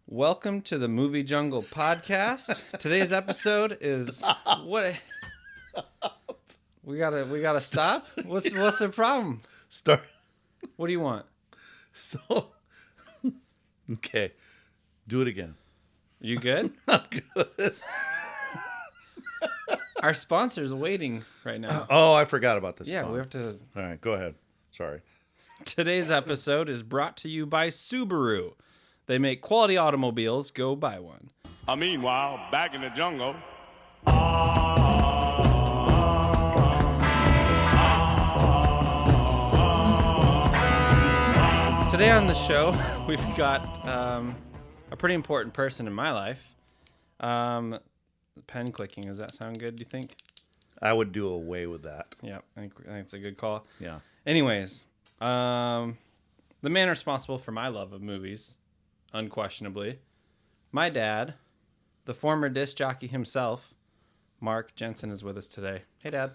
Welcome to the Movie Jungle podcast. Today's episode is what? We gotta stop. What's the problem? Start. What do you want? So, okay, do it again. You good? I'm good. Our sponsor's waiting right now. Oh, I forgot about this. Yeah, we have to. All right, go ahead. Sorry. Today's episode is brought to you by Subaru. They make quality automobiles. Go buy one. Meanwhile, back in the jungle. Today on the show, we've got a pretty important person in my life. Pen clicking. Does that sound good, do you think? I would do away with that. Yeah, I think it's a good call. Yeah. Anyways, the man responsible for my love of movies, unquestionably, my dad, the former disc jockey himself, Mark Jensen, is with us today. Hey, Dad.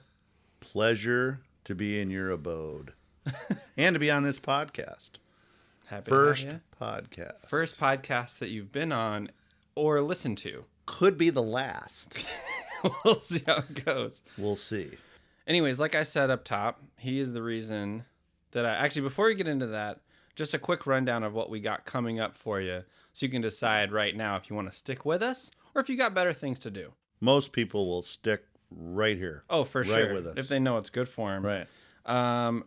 Pleasure to be in your abode and to be on this podcast. Happy First to have podcast. you. First podcast that you've been on or listened to. Could be the last. We'll see how it goes. We'll see. Anyways, like I said up top, he is the reason that actually, before we get into that, just a quick rundown of what we got coming up for you so you can decide right now if you want to stick with us or if you got better things to do. Most people will stick right here. Oh, for right sure. With us. If they know it's good for them. Right.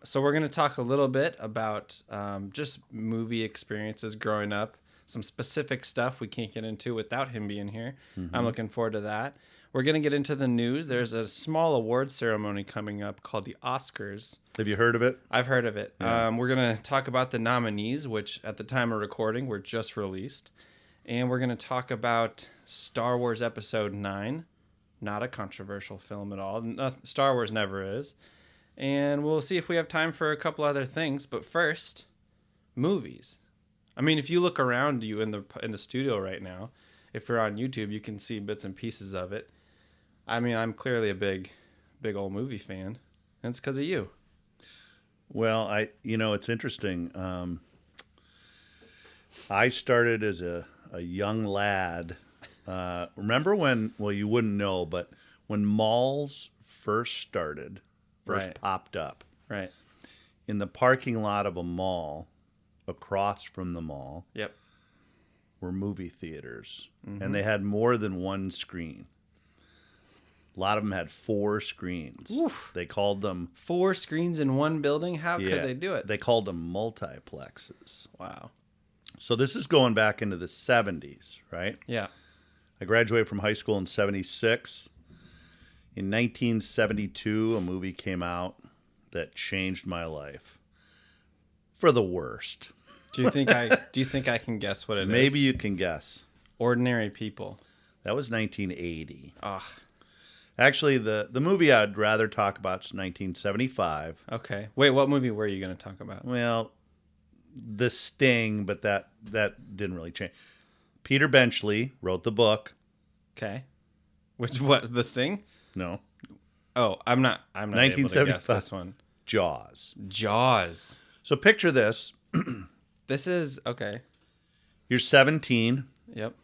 So we're going to talk a little bit about just movie experiences growing up, some specific stuff we can't get into without him being here. Mm-hmm. I'm looking forward to that. We're going to get into the news. There's a small award ceremony coming up called the Oscars. Have you heard of it? I've heard of it. Yeah. We're going to talk about the nominees, which at the time of recording were just released. And we're going to talk about Star Wars Episode 9. Not a controversial film at all. Star Wars never is. And we'll see if we have time for a couple other things. But first, movies. I mean, if you look around you in the studio right now, if you're on YouTube, you can see bits and pieces of it. I mean, I'm clearly a big old movie fan, and it's because of you. Well, it's interesting. I started as a young lad. Remember when, well, you wouldn't know, but when malls first Right. popped up, Right. in the parking lot of a mall, across from the mall, Yep. were movie theaters. Mm-hmm. And they had more than one screen. A lot of them had 4 screens. Oof. They called them... 4 screens in one building? How could they do it? They called them multiplexes. Wow. So this is going back into the 70s, right? Yeah. I graduated from high school in 76. In 1972, a movie came out that changed my life. For the worst. Do you think I can guess what it is? Maybe you can guess. Ordinary People. That was 1980. Ugh. Actually, the movie I'd rather talk about is 1975. Okay. Wait, what movie were you going to talk about? Well, The Sting, but that didn't really change. Peter Benchley wrote the book. Okay. What? The Sting? No. Oh, I'm not able to guess 1975. this one. Jaws. Jaws. So picture this. This is okay. You're 17, Yep.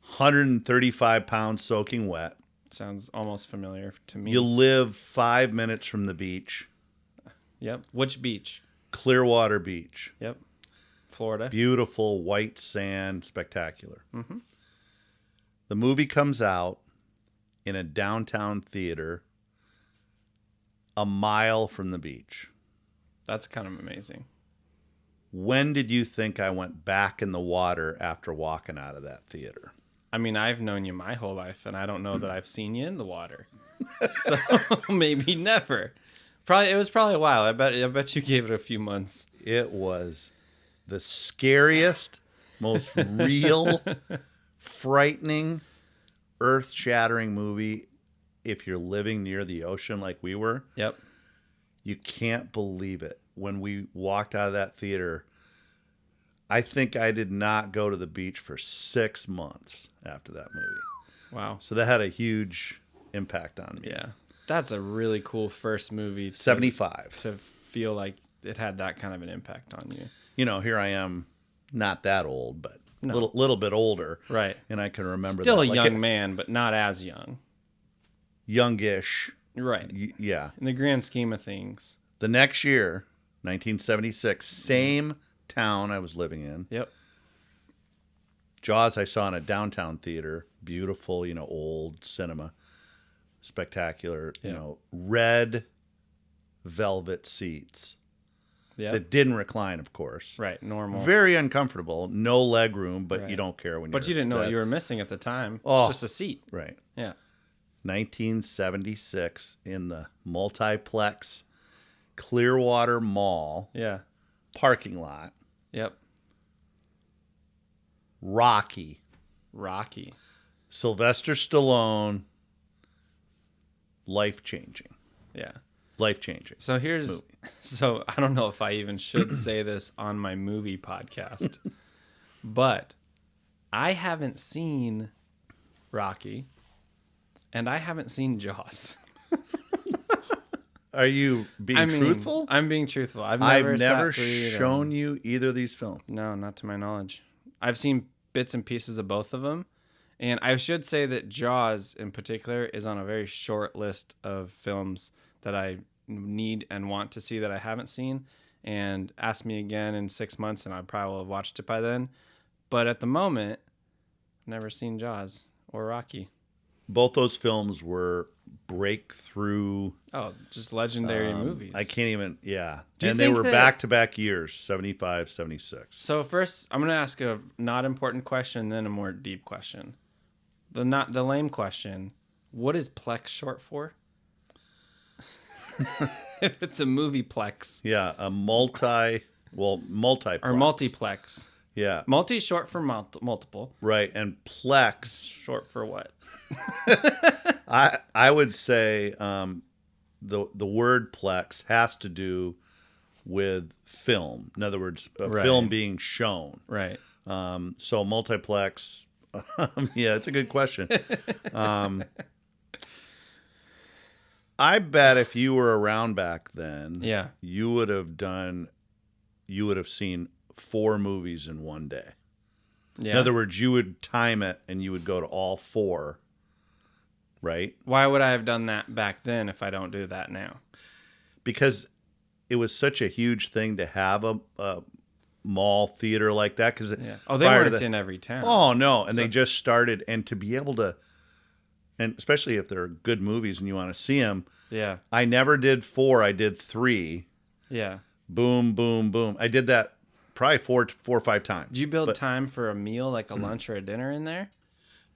135 pounds soaking wet. Sounds almost familiar to me. You live 5 minutes from the beach. Yep. Which beach? Clearwater Beach. Yep. Florida. Beautiful white sand, spectacular. Mm-hmm. The movie comes out in a downtown theater a mile from the beach. That's kind of amazing. When did you think I went back in the water after walking out of that theater? I mean, I've known you my whole life, and I don't know that I've seen you in the water. So maybe never. It was probably a while. I bet you gave it a few months. It was the scariest, most real, frightening, earth-shattering movie. If you're living near the ocean like we were, Yep. you can't believe it. When we walked out of that theater, I think I did not go to the beach for 6 months after that movie. Wow. So that had a huge impact on me. Yeah. That's a really cool first movie. 75. To feel like it had that kind of an impact on you. You know, here I am, not that old, but No. little bit older. Right. And I can remember Still that. a Like young man, but not as young. youngish. Right. Yeah. In the grand scheme of things. The next year, 1976, same town I was living in. Yep. Jaws I saw in a downtown theater. Beautiful, old cinema. Spectacular, red velvet seats Yeah. that didn't recline, of course. Right. Normal. Very uncomfortable. No leg room, but Right. you don't care when you're... But you didn't know what that- you were missing at the time. Oh. It's just a seat. Right. Yeah. 1976 in the multiplex Clearwater Mall Yeah. parking lot. Yep. Rocky. Sylvester Stallone. Life-changing. Yeah. Life-changing. So here's Movie. so I don't know if I even should say this on my movie podcast, but I haven't seen Rocky and I haven't seen Jaws. Are you being truthful? I'm being truthful. I've I've never never sat through either. shown you either of these films. No, not to my knowledge. I've seen bits and pieces of both of them. And I should say that Jaws in particular is on a very short list of films that I need and want to see that I haven't seen. And ask me again in 6 months and I probably will have watched it by then. But at the moment, I've never seen Jaws or Rocky. Both those films were breakthrough. Oh, just legendary movies. I can't even, yeah. Do you And they think were that- back-to-back years, 75, 76. So first, I'm going to ask a not important question, then a more deep question. The lame question, what is Plex short for? If it's a movieplex Yeah, a multiplex. or multiplex. Yeah, Multi short for multiple. right. And plex, Short for what? I would say the word plex has to do with film. In other words, a Right. film being shown. Right. So multiplex. Yeah, it's a good question. I bet if you were around back then, Yeah. you would have seen 4 movies in one day. Yeah. In other words, you would time it and you would go to all 4, right? Why would I have done that back then if I don't do that now? Because it was such a huge thing to have a mall theater like that. Because Yeah. Oh, they weren't in every town. Oh no, and they just started, and to be able to, and especially if they're good movies and you want to see them. Yeah. I never did 4. I did 3. Yeah. Boom, boom, boom. I did that probably four or 5 times. Do you build But- time for a meal, like a lunch or a dinner in there?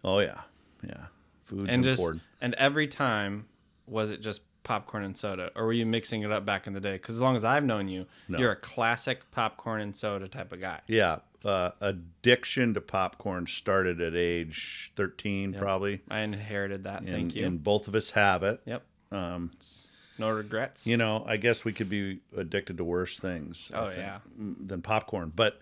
Oh yeah, yeah. Food's And just important. and every time, was it just popcorn and soda, or were you mixing it up back in the day? Because as long as I've known you, No. you're a classic popcorn and soda type of guy. Yeah, addiction to popcorn started at age 13, probably. I inherited that. And, Thank you. And both of us have it. Yep. No regrets. I guess we could be addicted to worse things. I think, yeah. than popcorn, but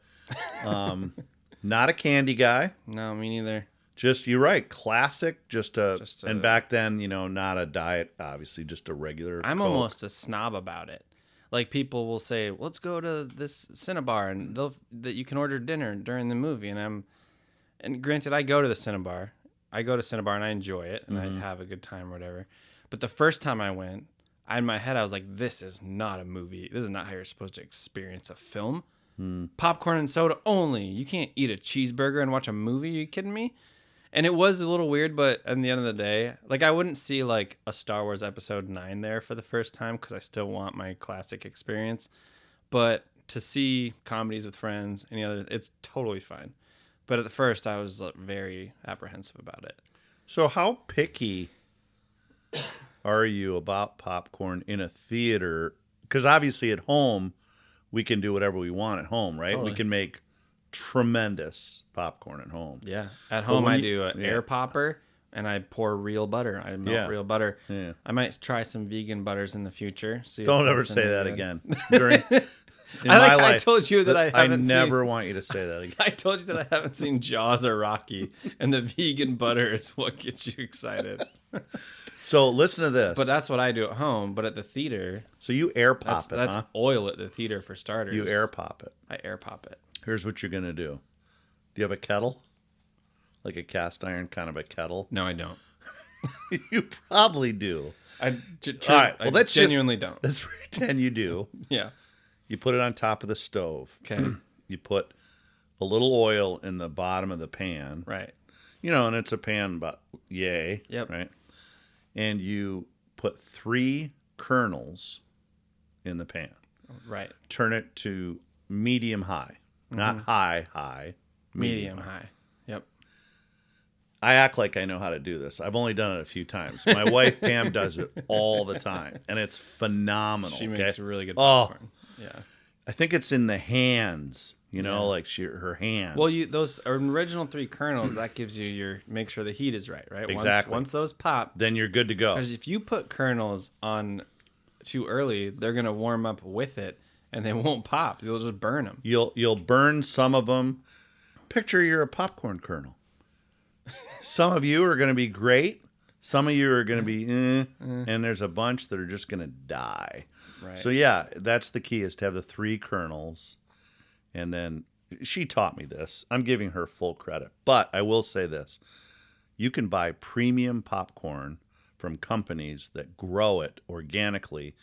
not a candy guy. No, me neither. Just you're right, classic. Just and a- back then, not a diet, obviously, just a regular. I'm Coke. almost a snob about it. Like people will say, "Let's go to this Cinnabar," and that you can order dinner during the movie. And granted, I go to the Cinnabar. I go to Cinnabar and I enjoy it and I have a good time or whatever. But the first time I went, in my head I was like, "This is not a movie. This is not how you're supposed to experience a film. Popcorn and soda only. You can't eat a cheeseburger and watch a movie. Are you kidding me?" And it was a little weird, but at the end of the day, like I wouldn't see like a Star Wars Episode 9 there for the first time because I still want my classic experience. But to see comedies with friends, any other, it's totally fine. But at the first, I was very apprehensive about it. So how picky are you about popcorn in a theater? Because obviously at home, we can do whatever we want at home, right? Totally. We can make tremendous popcorn at home. Yeah. At home, when I you- do an yeah. air popper and I pour real butter. I melt Yeah. real butter. Yeah. I might try some vegan butters in the future. See if Don't ever that's say any that good. again. During in I my life, told you that I haven't never want you to say that again. I told you that I haven't seen Jaws or Rocky, and the vegan butter is what gets you excited. So listen to this. But that's what I do at home. But at the theater, so you air pop that's it, huh? oil at the theater for starters. You air pop it. I air pop it. Here's what you're gonna do. Do you have a kettle? Like a cast iron kind of a kettle? No, I don't. You probably do. I All right. Well, I genuinely don't. Let's pretend you do. Yeah. You put it on top of the stove. Okay. You put a little oil in the bottom of the pan. Right. And it's a pan about yay. Yep. Right. And you put 3 kernels in the pan. Right. Turn it to medium high. Not high. Medium high. Yep. I act like I know how to do this. I've only done it a few times. My wife Pam does it all the time, and it's phenomenal. She makes really good Oh, popcorn. Yeah. I think it's in the hands. Yeah. Like her hands. Well, those original 3 kernels, that gives you make sure the heat is right? Exactly. Once those pop, then you're good to go. because if you put kernels on too early, they're gonna warm up with it, and they won't pop. You'll just burn them. You'll burn some of them. Picture you're a popcorn kernel. Some of you are going to be great. Some of you are going to be, and there's a bunch that are just going to die. Right. So yeah, that's the key, is to have the 3 kernels. And then she taught me this. I'm giving her full credit. But I will say this. You can buy premium popcorn from companies that grow it organically.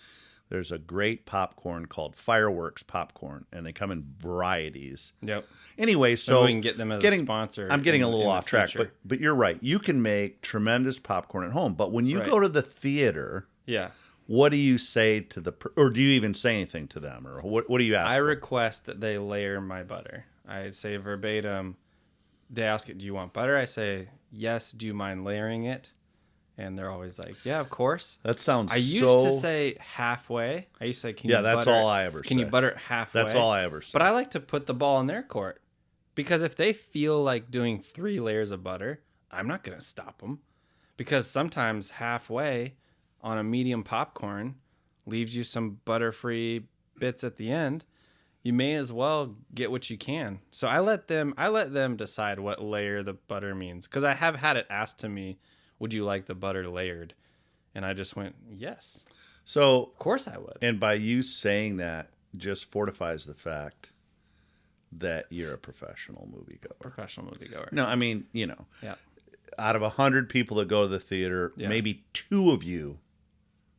There's a great popcorn called Fireworks popcorn, and they come in varieties. Yep. Anyway, so we can get them as a sponsor. I'm getting a little in the off track, future. but you're right. You can make tremendous popcorn at home. But when you Right. go to the theater, Yeah. what do you say to or do you even say anything to them, or what do you ask? I for? request that they layer my butter. I say verbatim. They ask it, "Do you want butter?" I say, "Yes." "Do you mind layering it?" And they're always like, "Yeah, of course." That sounds. I used to say halfway. I used to say, "Can you that's butter all I ever Can you say. butter it halfway?" That's all I ever say. But I like to put the ball in their court, because if they feel like doing 3 layers of butter, I'm not going to stop them, because sometimes halfway on a medium popcorn leaves you some butter-free bits at the end. You may as well get what you can. So I let them decide what layer the butter means, because I have had it asked to me, "Would you like the butter layered?" And I just went, "Yes, So, of course I would." and by you saying that, just fortifies the fact that you're a professional moviegoer. Professional moviegoer. No, I mean, Yeah. out of 100 people that go to the theater, Yeah. maybe 2 of you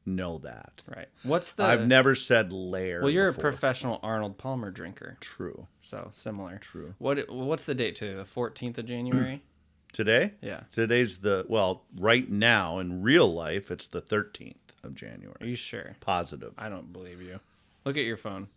know that. Right. What's the? I've never said layer. Well, you're before. a professional Arnold Palmer drinker, True. so similar. True. What's the date today? The 14th of January. Today? Yeah. Today's right now in real life, it's the 13th of January. Are you sure? Positive. I don't believe you. Look at your phone.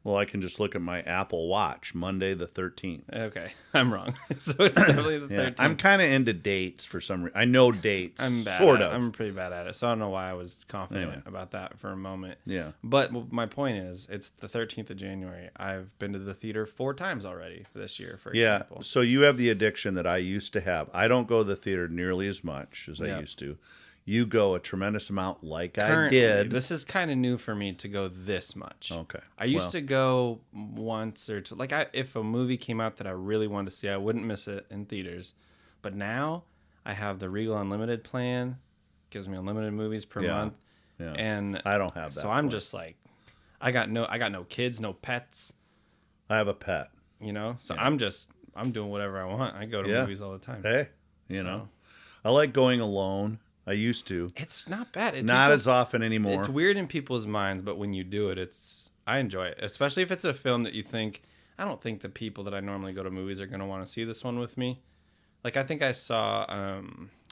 Well, I can just look at my Apple Watch, Monday the 13th. Okay, I'm wrong. So it's definitely the 13th. I'm kind of into dates for some reason. I know dates. I'm bad. Sort at of. I'm pretty bad at it, so I don't know why I was confident Anyway. about that for a moment. Yeah. But my point is, it's the 13th of January. I've been to the theater 4 times already this year, for Yeah. example. So you have the addiction that I used to have. I don't go to the theater nearly as much as I Yeah. used to. You go a tremendous amount like I Currently, did. this is kind of new for me to go this much. Okay. I used Well, to go once or two. If a movie came out that I really wanted to see, I wouldn't miss it in theaters. But now I have the Regal Unlimited plan. Gives me unlimited movies per Yeah. month. Yeah. And I don't have that. so I'm plan. just like, I got no kids, no pets, I have a pet. So I'm doing whatever I want. I go to Yeah. movies all the time. Hey, I like going alone. I used to. It's not bad. Not as often anymore. It's weird in people's minds, but when you do it, I enjoy it. Especially if it's a film that you think, I don't think the people that I normally go to movies are going to want to see this one with me. Like, I think I saw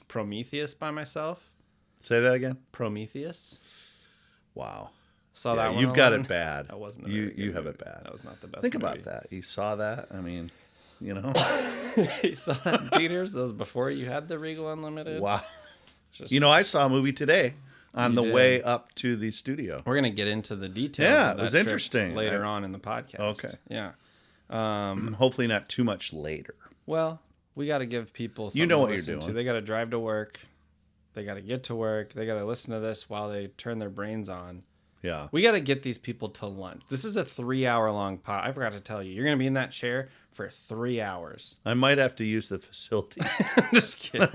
Prometheus by myself. Say that again. Prometheus. Wow. Saw that one. You've got alone. it bad. That wasn't. A You very good you have movie. it bad. That was not the best. Think movie. about that. You saw that. I mean, You saw that in theaters. That was before you had the Regal Unlimited. wow. Just- I saw a movie today on You the did. way up to the studio. We're gonna get into the details. Yeah, of it was that trip interesting. later on in the podcast. Okay. Yeah. Hopefully not too much later. Well, we got to give people something You know to what you're listen to. doing. They got to drive to work. They got to get to work. They got to listen to this while they turn their brains on. Yeah. We got to get these people to lunch. This is a 3-hour-long pod. I forgot to tell you. You're going to be in that chair for 3 hours. I might have to use the facilities. I'm just kidding.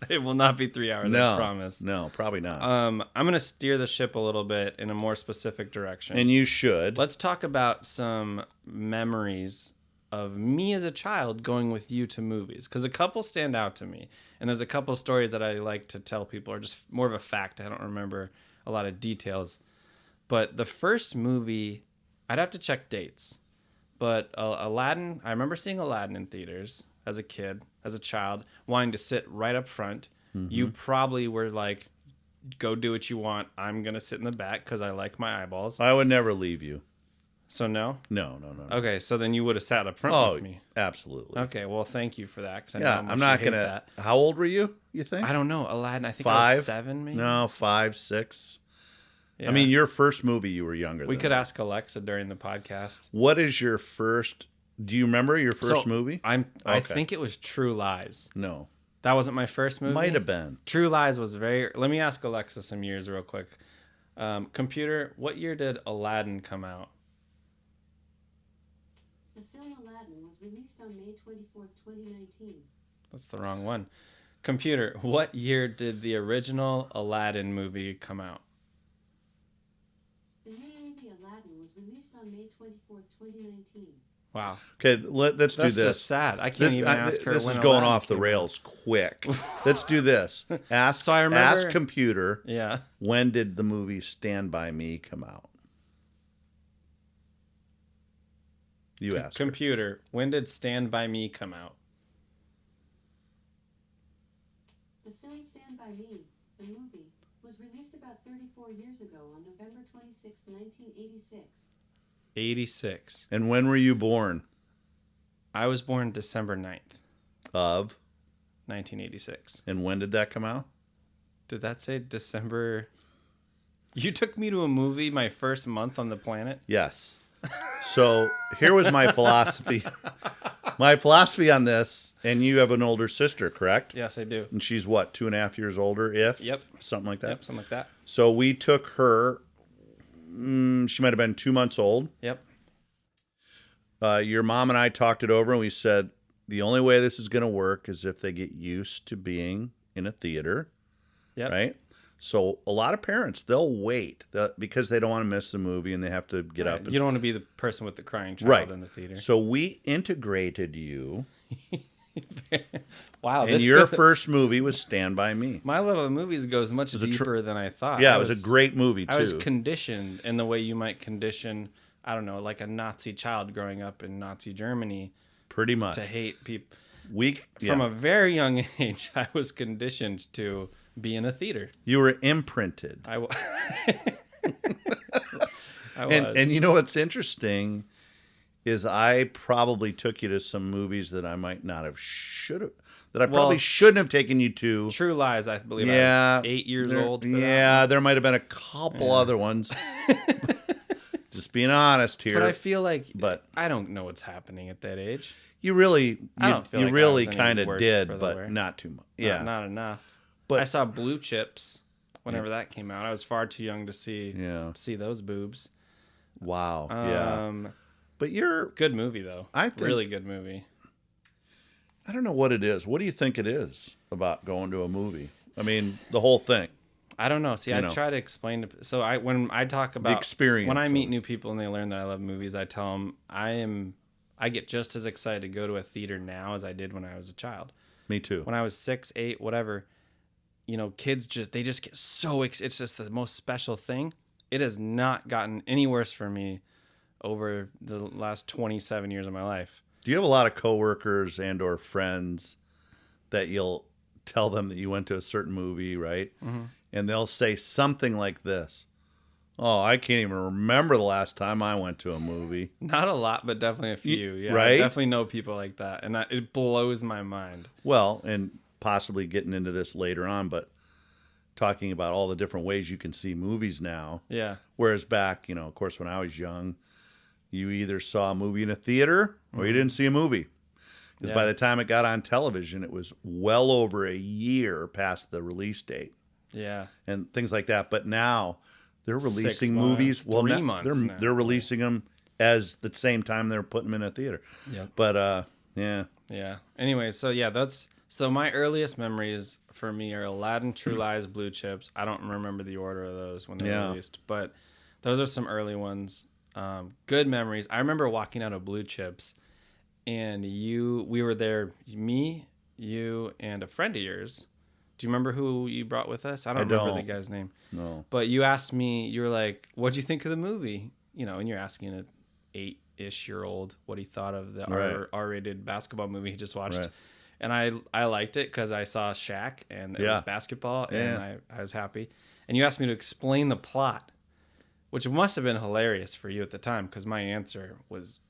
It will not be 3 hours, no. I promise. No, probably not. I'm going to steer the ship a little bit in a more specific direction. and you should. Let's talk about some memories of me as a child going with you to movies, because a couple stand out to me, and there's a couple stories that I like to tell people are just more of a fact. I don't remember a lot of details, but the first movie, I'd have to check dates, but Aladdin, I remember seeing Aladdin in theaters as a kid, as a child, wanting to sit right up front. You probably were like, go do what you want. I'm going to sit in the back because I like my eyeballs. I would never leave you. So no? No. Okay, so then you would have sat up front Oh, with me. absolutely. Okay, well, thank you for that. 'Cause I know Yeah, how much I'm not you hate going to. that. How old were you think? I don't know. Aladdin, I think I 5? was 7 maybe? No, 5, 6. Yeah. I mean, your first movie, you were younger we than could that. ask Alexa during the podcast. What is your first... Do you remember your first movie? I Okay. think it was True Lies. No. That wasn't my first movie? Might have been. True Lies was very... Let me ask Alexa some years real quick. Computer, what year did Aladdin come out? The film Aladdin was released on May 24th, 2019. That's the wrong one. Computer, what year did the original Aladdin movie come out? The new movie Aladdin was released on May 24th, 2019. Wow. Okay, let's do That's this. just sad. I can't even ask her This when is going Aladdin off the came rails quick. Let's do this. Ask, So I remember- ask computer, out. Yeah. when did the movie Stand By Me come out? You ask her. Computer, when did Stand By Me come out? The film Stand By Me, the movie, was released about 34 years ago on November 26, 1986. 86. And when were you born? I was born December 9th, Of? 1986. And when did that come out? Did that say December? You took me to a movie my first month on the planet? Yes. So here was my philosophy. My philosophy on this, and you have an older sister, correct? Yes, I do. And she's what, 2.5 years older, if? Yep. Something like that? Yep, something like that. So we took her, she might have been 2 months old. Yep. Your mom and I talked it over, and we said, the only way this is going to work is if they get used to being in a theater, Yep. right? So a lot of parents, they'll wait because they don't want to miss the movie, and they have to get Right. up. And, You don't want to be the person with the crying child right in the theater. So we integrated you, Wow. and your first movie was Stand By Me. My love of movies goes much a deeper than I thought. Yeah, I it was a great movie, too. I was conditioned in the way you might condition, I don't know, like a Nazi child growing up in Nazi Germany Pretty much. to hate people. Yeah. From a very young age, I was conditioned to be in a theater. You were imprinted. I was. I was. And you know what's interesting is I probably took you to some movies that I might not have probably shouldn't have taken you to. True Lies, I believe Yeah. I was 8 years There- old. For that yeah, one. there might have been a couple other ones. Just being honest here. But I feel like But- I don't know what's happening at that age. you really, I don't feel you like I really was any kind of worse did, for the but wear. not too much. Not- Yeah. not enough. But- I saw Blue Chips whenever that came out. I was far too young to see those boobs. Wow. Yeah. But you're, Good movie though. I think- really good movie. I don't know what it is. What do you think it is about going to a movie? I mean, the whole thing. I don't know. See, You I know. try to explain to when I talk about experience when I of meet it. new people and they learn that I love movies, I tell them I get just as excited to go to a theater now as I did when I was a child. Me too. When I was 6, 8, whatever, kids just get so it's just the most special thing. It has not gotten any worse for me over the last 27 years of my life. Do you have a lot of coworkers and or friends that you'll tell them that you went to a certain movie, right? Mm-hmm. And they'll say something like this. Oh, I can't even remember the last time I went to a movie. Not a lot, but definitely a few. Yeah, right? I definitely know people like that, and it blows my mind. Well, and possibly getting into this later on, but talking about all the different ways you can see movies now. Yeah. Whereas back, of course, when I was young, you either saw a movie in a theater or you didn't see a movie. Because by the time it got on television, it was well over a year past the release date. Yeah. And things like that. But now they're 6 releasing months, movies. Well, 3 months now. they're releasing them as the same time they're putting them in a theater. Yep. But yeah. Yeah. Anyway, so my earliest memories for me are Aladdin, True Lies, Blue Chips. I don't remember the order of those when they were released, but those are some early ones. Good memories. I remember walking out of Blue Chips and we were there, me, you, and a friend of yours. Do you remember who you brought with us? I don't remember the guy's name. No. But you asked me, you were like, what'd you think of the movie? You know, and you're asking an 8-ish-year-old what he thought of the Right. R-rated basketball movie he just watched. Right. And I liked it because I saw Shaq and it was basketball, and I was happy. And you asked me to explain the plot, which must have been hilarious for you at the time, because my answer was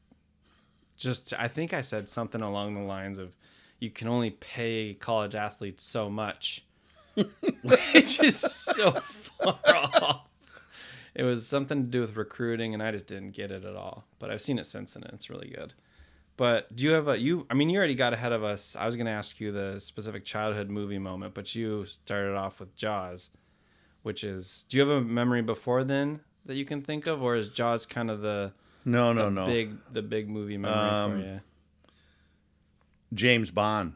just, I think I said something along the lines of, you can only pay college athletes so much, which is so far off. It was something to do with recruiting, and I just didn't get it at all. But I've seen it since, and it's really good. But do you have you already got ahead of us. I was going to ask you the specific childhood movie moment, but you started off with Jaws, which is, do you have a memory before then that you can think of, or is Jaws kind of the big movie memory for you? James Bond,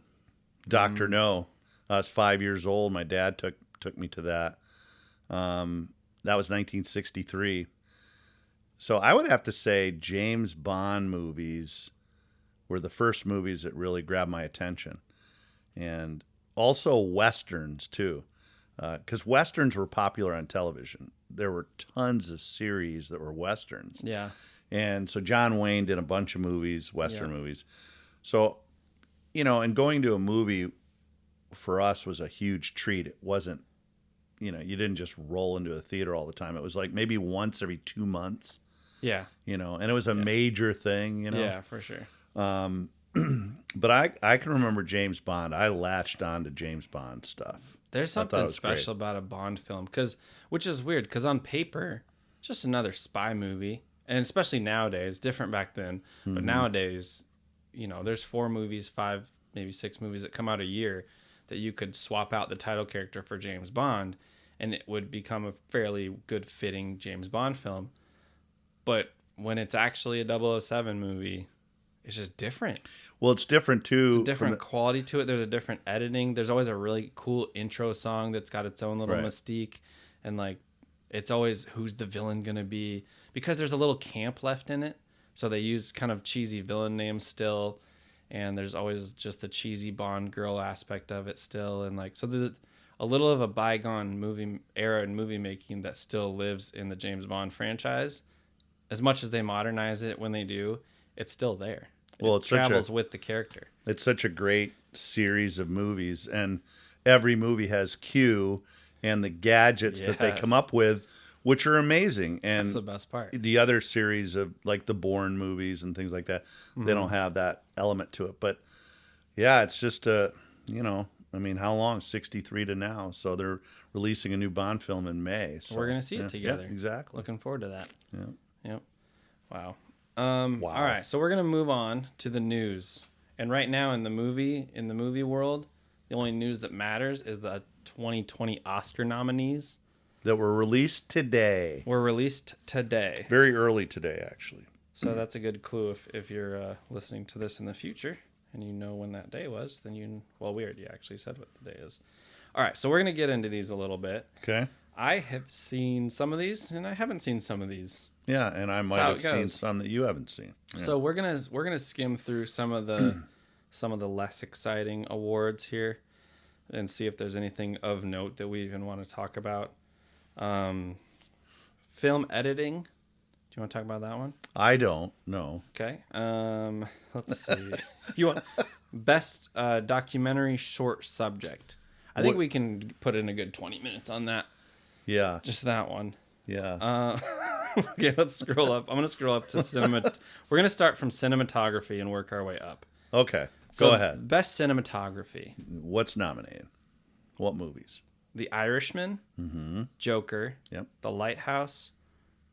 Dr. No. I was 5 years old. My dad took me to that. That was 1963. So I would have to say James Bond movies were the first movies that really grabbed my attention. And also Westerns, too. Because Westerns were popular on television. There were tons of series that were Westerns. Yeah. And so John Wayne did a bunch of movies, Western movies. So, and going to a movie for us was a huge treat. It wasn't, you didn't just roll into a theater all the time. It was like maybe once every 2 months. Yeah. And it was a major thing, Yeah, for sure. But I can remember James Bond. I latched on to James Bond stuff. There's something special about a Bond film, which is weird, because on paper, it's just another spy movie. And especially nowadays, different back then, but nowadays, there's 4 movies, 5, maybe 6 movies that come out a year that you could swap out the title character for James Bond, and it would become a fairly good fitting James Bond film. But when it's actually a 007 movie, it's just different. Well, it's different too. It's a different quality to it. There's a different editing. There's always a really cool intro song that's got its own little mystique. And like, it's always, who's the villain going to be? Because there's a little camp left in it. So they use kind of cheesy villain names still. And there's always just the cheesy Bond girl aspect of it still. And like, so there's a little of a bygone movie era in movie making that still lives in the James Bond franchise. As much as they modernize it when they do, it's still there. Well, it travels with the character. It's such a great series of movies, and every movie has Q and the gadgets that they come up with, which are amazing. And that's the best part. The other series of like the Bourne movies and things like that, they don't have that element to it. But yeah, it's just how long? 63 to now. So they're releasing a new Bond film in May. So we're gonna see it together. Yeah, exactly. Looking forward to that. Yeah. Yep. Wow. All right, so we're gonna move on to the news. And right now in the movie world, the only news that matters is the 2020 Oscar nominees that were released today. Very early today, actually. So that's a good clue if you're listening to this in the future and you know when that day was. Then we already actually said what the day is. All right, so we're gonna get into these a little bit. Okay. I have seen some of these, and I haven't seen some of these. Yeah, and I might have seen some that you haven't seen. Yeah. So we're gonna skim through some of the less exciting awards here, and see if there's anything of note that we even want to talk about. Film editing. Do you want to talk about that one? I don't. No. Okay. Let's see. You want best documentary short subject? I think we can put in a good 20 minutes on that. Yeah. Just that one. Yeah. Okay, let's scroll up. I'm going to scroll up to cinema. We're going to start from cinematography and work our way up. Okay. So, go ahead. Best cinematography. What's nominated? What movies? The Irishman, Joker, The Lighthouse,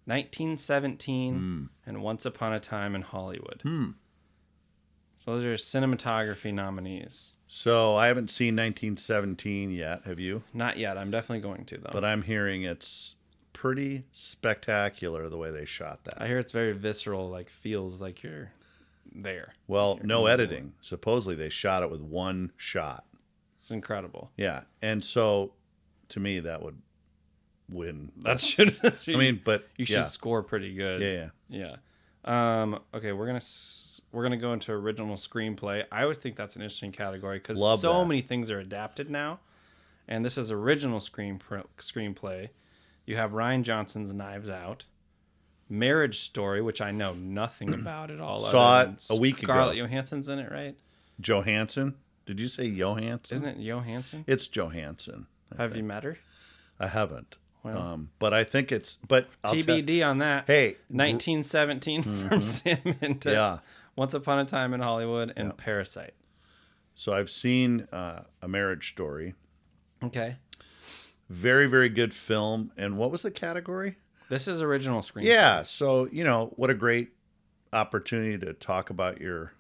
1917, and Once Upon a Time in Hollywood. So those are cinematography nominees. So I haven't seen 1917 yet. Have you? Not yet. I'm definitely going to, though. But I'm hearing it's pretty spectacular the way they shot that. I hear it's very visceral, like feels like you're there. Well, no editing. Supposedly they shot it with one shot. It's incredible. Yeah. And so to me that would win. That should I mean, but you should score pretty good. Yeah. Yeah. Okay, we're gonna go into original screenplay. I always think that's an interesting category because Love so that. many things are adapted now, and this is original screenplay. You have Ryan Johnson's Knives Out, Marriage Story, which I know nothing about at all. Saw other it than a week ago. Scarlett Johansson's in it, right? Johansson? Did you say Johansson? Isn't it Johansson? It's Johansson. Have you met her? I haven't. Well. But I think it's. But I'll TBD on that. Hey, 1917 from Sam Mendes. Yeah. Once Upon a Time in Hollywood and Parasite. So I've seen A Marriage Story. Okay. Very, very good film. And what was the category? This is original screenplay. Yeah. So what a great opportunity to talk about your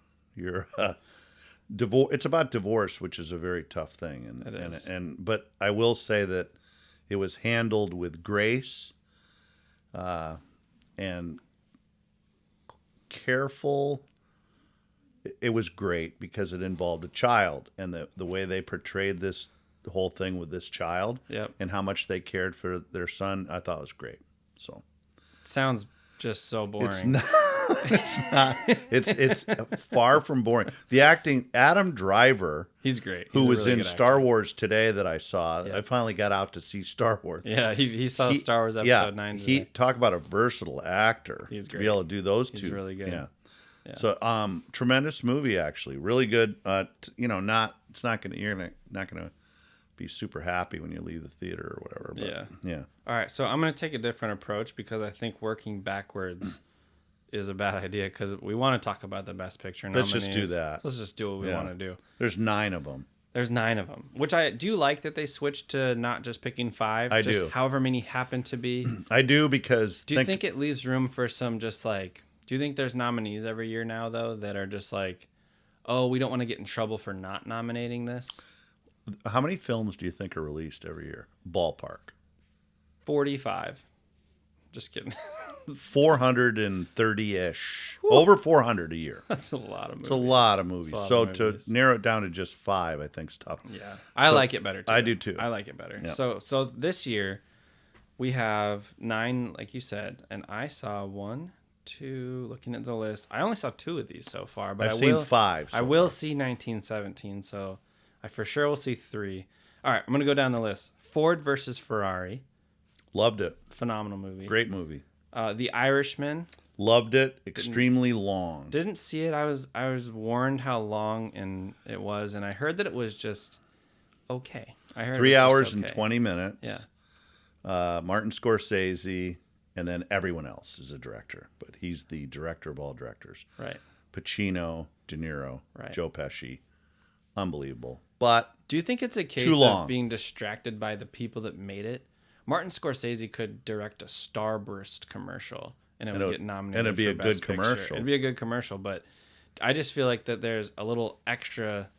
divorce. It's about divorce, which is a very tough thing. And It is. But I will say that it was handled with grace, and careful. It was great because it involved a child, and the way they portrayed this whole thing with this child, Yep. and how much they cared for their son, I thought was great. So Sounds just so boring. it's not. It's not. It's far from boring. The acting, Adam Driver, He's great. who He's a was really in good Star actor. Wars today that I saw. Yeah. I finally got out to see Star Wars. Yeah, he saw Star Wars Episode 9 today. He talk about a versatile actor. He's To great. be able to do those He's two. really good. Yeah. Yeah. So, tremendous movie actually, really good. It's not gonna you're not gonna be super happy when you leave the theater or whatever. But, yeah. All right, so I'm going to take a different approach because I think working backwards is a bad idea because we want to talk about the Best Picture nominees. Let's just do that. Let's just do what we Yeah. want to do. There's 9 of them. There's 9 of them, which I do like that they switched to not just picking 5. I just do. However many happen to be. I do because Do you think it leaves room for some just like, do you think there's nominees every year now, though, that are just like, oh, we don't want to get in trouble for not nominating this? how many films do you think are released every year? Ballpark. 45. Just kidding. 430-ish. Over 400 a year. That's a lot of movies. It's a lot of movies. It's a lot So of movies. to narrow it down to just 5, I think is tough. Yeah, I So, like it better too. I do too. I like it better. Yeah. So this year we have 9, like you said, and I saw 1, 2. Looking at the list, I only saw 2 of these so far, but I've seen will, 5 so I will far. see 1917, so I for sure will see 3. All right, I'm gonna go down the list. Ford versus Ferrari, Loved it. phenomenal movie. Great movie. The Irishman, Loved it. Extremely long. didn't see it. I was warned how long it was, and I heard that it was just okay. I heard 3 it was hours just and okay. 20 minutes. Yeah. Martin Scorsese, and then everyone else is a director, but he's the director of all directors. Right. Pacino, De Niro, Right. Joe Pesci. Unbelievable. But Do you think it's a case Too long. of being distracted by the people that made it? Martin Scorsese could direct a Starburst commercial and it would get nominated. and it'd be for a good Best Picture. commercial. It'd be a good commercial, but I just feel like that there's a little extra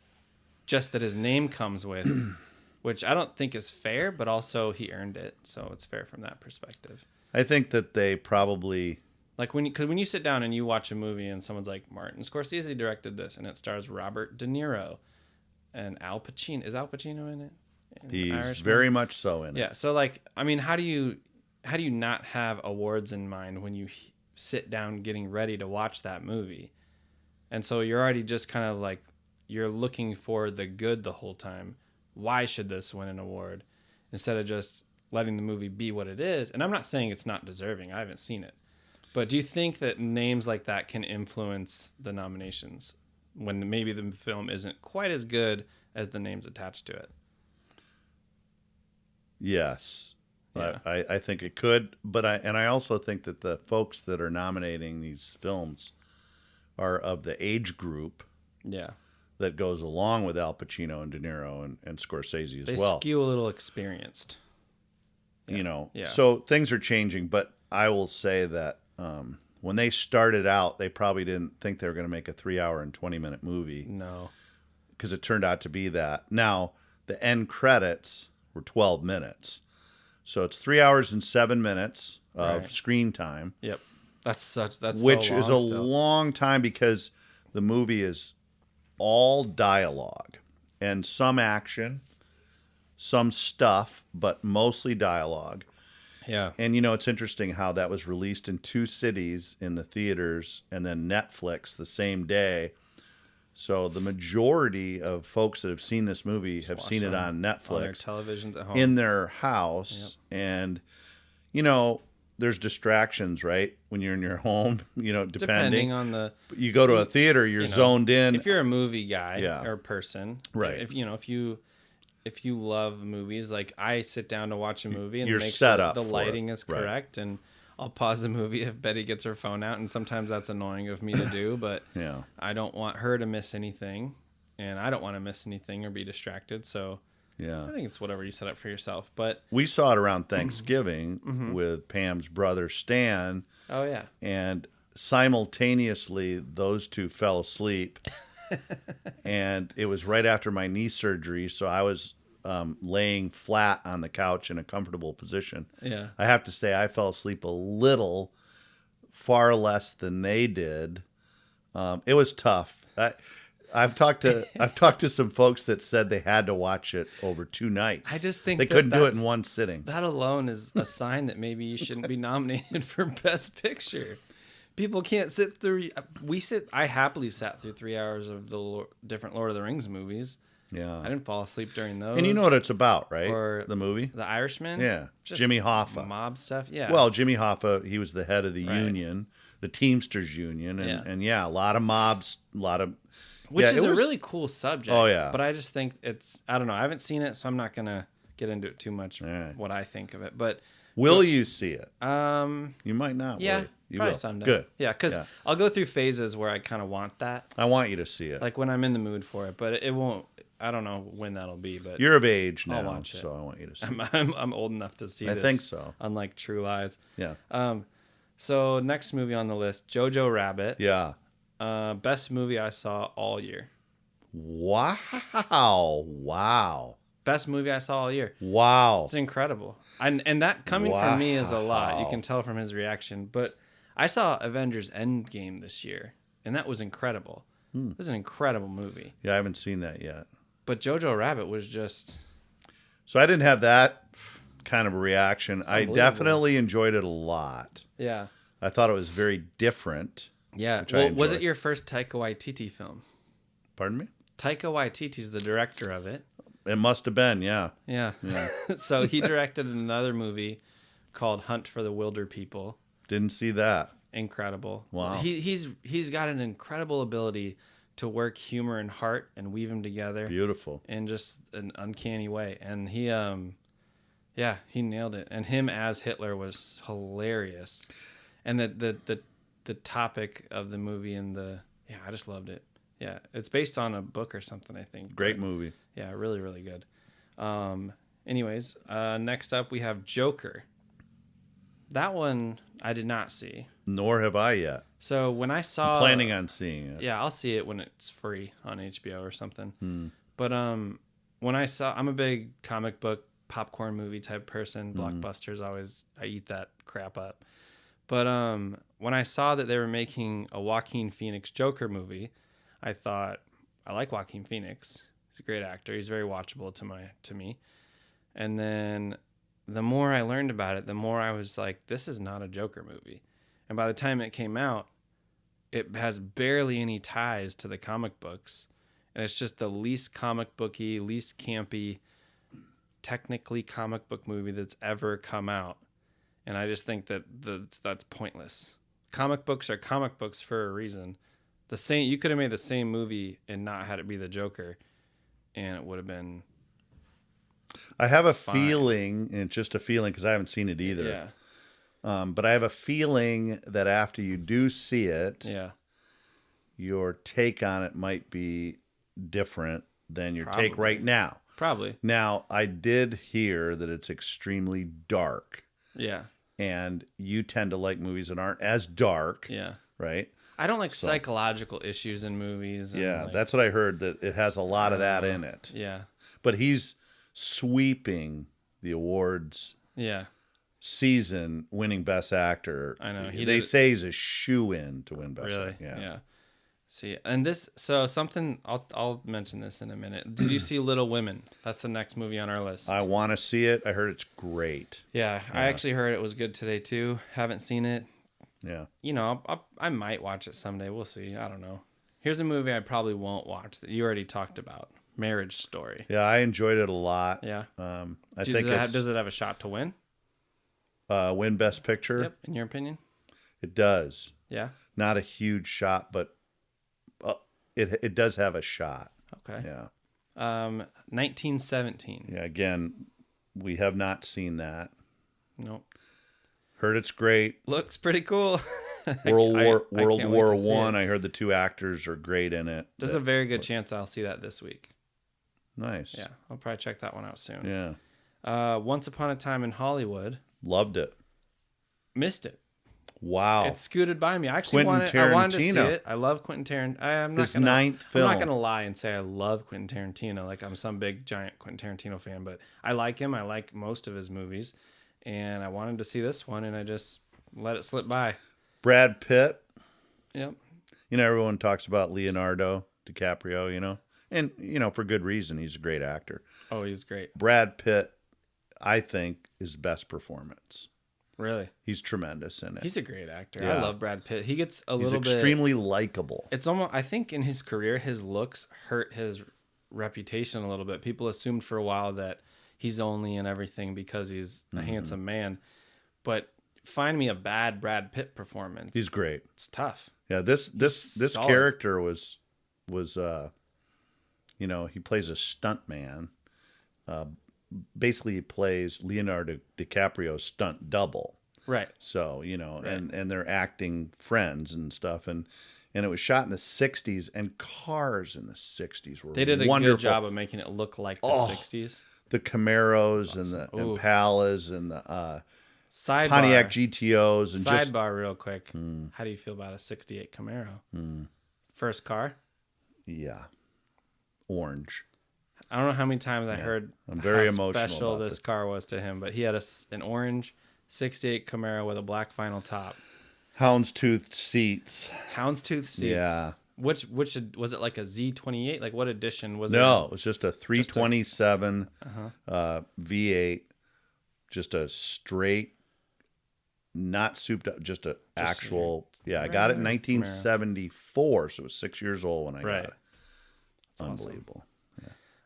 just that his name comes with, which I don't think is fair, but also he earned it, so it's fair from that perspective. I think that they probably Like when you sit down and you watch a movie and someone's like, Martin Scorsese directed this and it stars Robert De Niro and Al Pacino. Is Al Pacino in it? In he's Irishman? very much so in it. Yeah. So like, I mean, how do you not have awards in mind when you sit down getting ready to watch that movie? And so you're already just kind of like, you're looking for the good the whole time. Why should this win an award? Instead of just letting the movie be what it is. And I'm not saying it's not deserving. I haven't seen it. But do you think that names like that can influence the nominations when maybe the film isn't quite as good as the names attached to it? Yes. Yeah. I think it could, but I also think that the folks that are nominating these films are of the age group Yeah. that goes along with Al Pacino and De Niro and Scorsese as They well. skew a little experienced. You know, Yeah. so things are changing, but I will say that when they started out, they probably didn't think they were going to make a 3-hour and 20-minute movie No. because it turned out to be that. Now, the end credits were 12 minutes. So it's 3 hours and 7 minutes of Right. screen time, Yep. That's which so is a long still. long time because the movie is all dialogue and some action, some stuff, but mostly dialogue. Yeah. And it's interesting how that was released in 2 cities in the theaters and then Netflix the same day. So the majority of folks that have seen this movie have seen it on Netflix, on their televisions at home. in their house. Yep. And, there's distractions, right? When you're in your home, Depending on the... You go to a theater, you're zoned in. If you're a movie guy Yeah. or person, Right. If you love movies, like I sit down to watch a movie and You're make set sure up the for lighting it. is Right. correct, and I'll pause the movie if Betty gets her phone out, and sometimes that's annoying of me to do, but Yeah. I don't want her to miss anything, and I don't want to miss anything or be distracted, so Yeah. I think it's whatever you set up for yourself. But We saw it around Thanksgiving with Pam's brother Stan, oh yeah, and simultaneously those two fell asleep. And it was right after my knee surgery, so I was laying flat on the couch in a comfortable position. yeah. I have to say I fell asleep a little, far less than they did. It was tough. I've talked to some folks that said they had to watch it over 2 nights. I just think they couldn't do it in one sitting. That alone is a sign that maybe you shouldn't be nominated for Best Picture. People can't sit through. I happily sat through 3 hours of the different Lord of the Rings movies. Yeah, I didn't fall asleep during those. and you know what it's about, right? Or the movie, The Irishman. yeah, Just Jimmy Hoffa. mob stuff. Yeah. Well, Jimmy Hoffa, he was the head of the Right. union, the Teamsters Union, and Yeah. a lot of mobs, a lot of. which yeah, is it a was- really cool subject. Oh, yeah. But I just think I don't know. I haven't seen it, so I'm not gonna get into it too much. All right. What I think of it, but Will you see it? um, You might not. yeah, will you? You probably will. someday. Good. Yeah, because Yeah. I'll go through phases where I kind of want that, I want you to see it. like when I'm in the mood for it. But it won't. I don't know when that'll be, but You're of age I'll now, watch it. so I want you to see it. I'm old enough to see I this. think so. Unlike True Lies. Yeah. So next movie on the list, Jojo Rabbit. Yeah. Best movie I saw all year. Wow. Wow. Best movie I saw all year. Wow. It's incredible. And that coming from me is a lot. You Wow. can tell from his reaction. But I saw Avengers Endgame this year, and that was incredible. This is an incredible movie. Yeah, I haven't seen that yet. But Jojo Rabbit was just... So I didn't have that kind of a reaction. I unbelievable. definitely enjoyed it a lot. Yeah. I thought it was very different. Yeah. Which I Well, was enjoy. it your first Taika Waititi film? Pardon me? Taika Waititi's the director of it. It must have been, yeah. Yeah. So he directed another movie called Hunt for the Wilder People. Didn't see that. Incredible. Wow. He's got an incredible ability to work humor and heart and weave them together Beautiful. in just an uncanny way. And he nailed it. And him as Hitler was hilarious. And the topic of the movie I just loved it. Yeah, it's based on a book or something, I think. Great movie. Yeah, really, really good. Anyways, next up we have Joker. That one I did not see. Nor have I yet. So when I saw... Planning on seeing it. Yeah, I'll see it when it's free on HBO or something. But when I'm a big comic book, popcorn movie type person. Blockbusters I eat that crap up. But when I saw that they were making a Joaquin Phoenix Joker movie, I thought, I like Joaquin Phoenix. He's a great actor. He's very watchable to me. And then the more I learned about it, the more I was like, this is not a Joker movie. And by the time it came out, it has barely any ties to the comic books. And it's just the least comic booky, least campy, technically comic book movie that's ever come out. And I just think that that's pointless. Comic books are comic books for a reason. You could have made the same movie and not had it be the Joker, and it would have been... I have a Fine. feeling, and it's just a feeling because I haven't seen it either. Yeah. But I have a feeling that after you do see it, Yeah. your take on it might be different than your take Probably. right now. Probably. Now, I did hear that it's extremely dark, Yeah. and you tend to like movies that aren't as dark, Yeah. right? I don't like psychological issues in movies. And Yeah, like, that's what I heard, that it has a lot of that in it. Yeah. But he's sweeping the awards Yeah. season, winning Best Actor. I know. They say he's a shoe-in to win Best Really? Actor. Yeah. Yeah. See, and this, so something, I'll mention this in a minute. Did you see Little Women? That's the next movie on our list. I want to see it. I heard it's great. Yeah, I actually heard it was good today too. Haven't seen it. Yeah. You know, I might watch it someday. We'll see. I don't know. Here's a movie I probably won't watch that you already talked about. Marriage Story. Yeah, I enjoyed it a lot. Yeah. I think does it have a shot to win? Win Best Picture. Yep. In your opinion? It does. Yeah. Not a huge shot, but it does have a shot. Okay. Yeah. 1917. Yeah. Again, we have not seen that. Nope. Heard it's great. Looks pretty cool. World War I can't wait to see One. it. I heard the two actors are great in it. There's a very good chance I'll see that this week. Nice. Yeah, I'll probably check that one out soon. Yeah. Once Upon a Time in Hollywood. Loved it. Missed it. Wow. It scooted by me. I actually Quentin I wanted to see Tarantino. it. I love Quentin Tarantino. I'm not His gonna, ninth film. I'm not gonna lie and say I love Quentin Tarantino. Like I'm some big giant Quentin Tarantino fan, but I like him. I like most of his movies, and I wanted to see this one, and I just let it slip by. Brad Pitt. Yep. You know, everyone talks about Leonardo DiCaprio, you know, and, you know, for good reason. He's a great actor. Oh, he's great. Brad Pitt, I think, is the best performance. Really. He's tremendous in it. He's a great actor. Yeah. I love Brad Pitt. He gets a He's little bit. extremely likable. It's almost. I think in his career, his looks hurt his reputation a little bit. People assumed for a while that he's only in everything because he's a handsome man, but find me a bad Brad Pitt performance. He's great. It's tough. Yeah, this solid. character was you know, he plays a stunt man. Basically he plays Leonardo DiCaprio's stunt double. Right. So, you know, Right. and they're acting friends and stuff, and it was shot in the 60s, and cars in the 60s were They did a wonderful. good job of making it look like the 60s. The Camaros and the Ooh. Impalas and the Sidebar. Pontiac GTOs and just Sidebar real quick. How do you feel about a 68 Camaro? First car? yeah, orange. I don't know how many times I heard I'm very how emotional special about this this. car was to him, but he had an orange 68 Camaro with a black vinyl top. Houndstooth seats. Houndstooth seats. Yeah. Which was it, like a Z28? Like what edition was it? No, it was just a 327 V8, just a straight, not souped up, just a actual. Yeah, I got it in regular 1974, so it was 6 years old when I Right. got it. Unbelievable.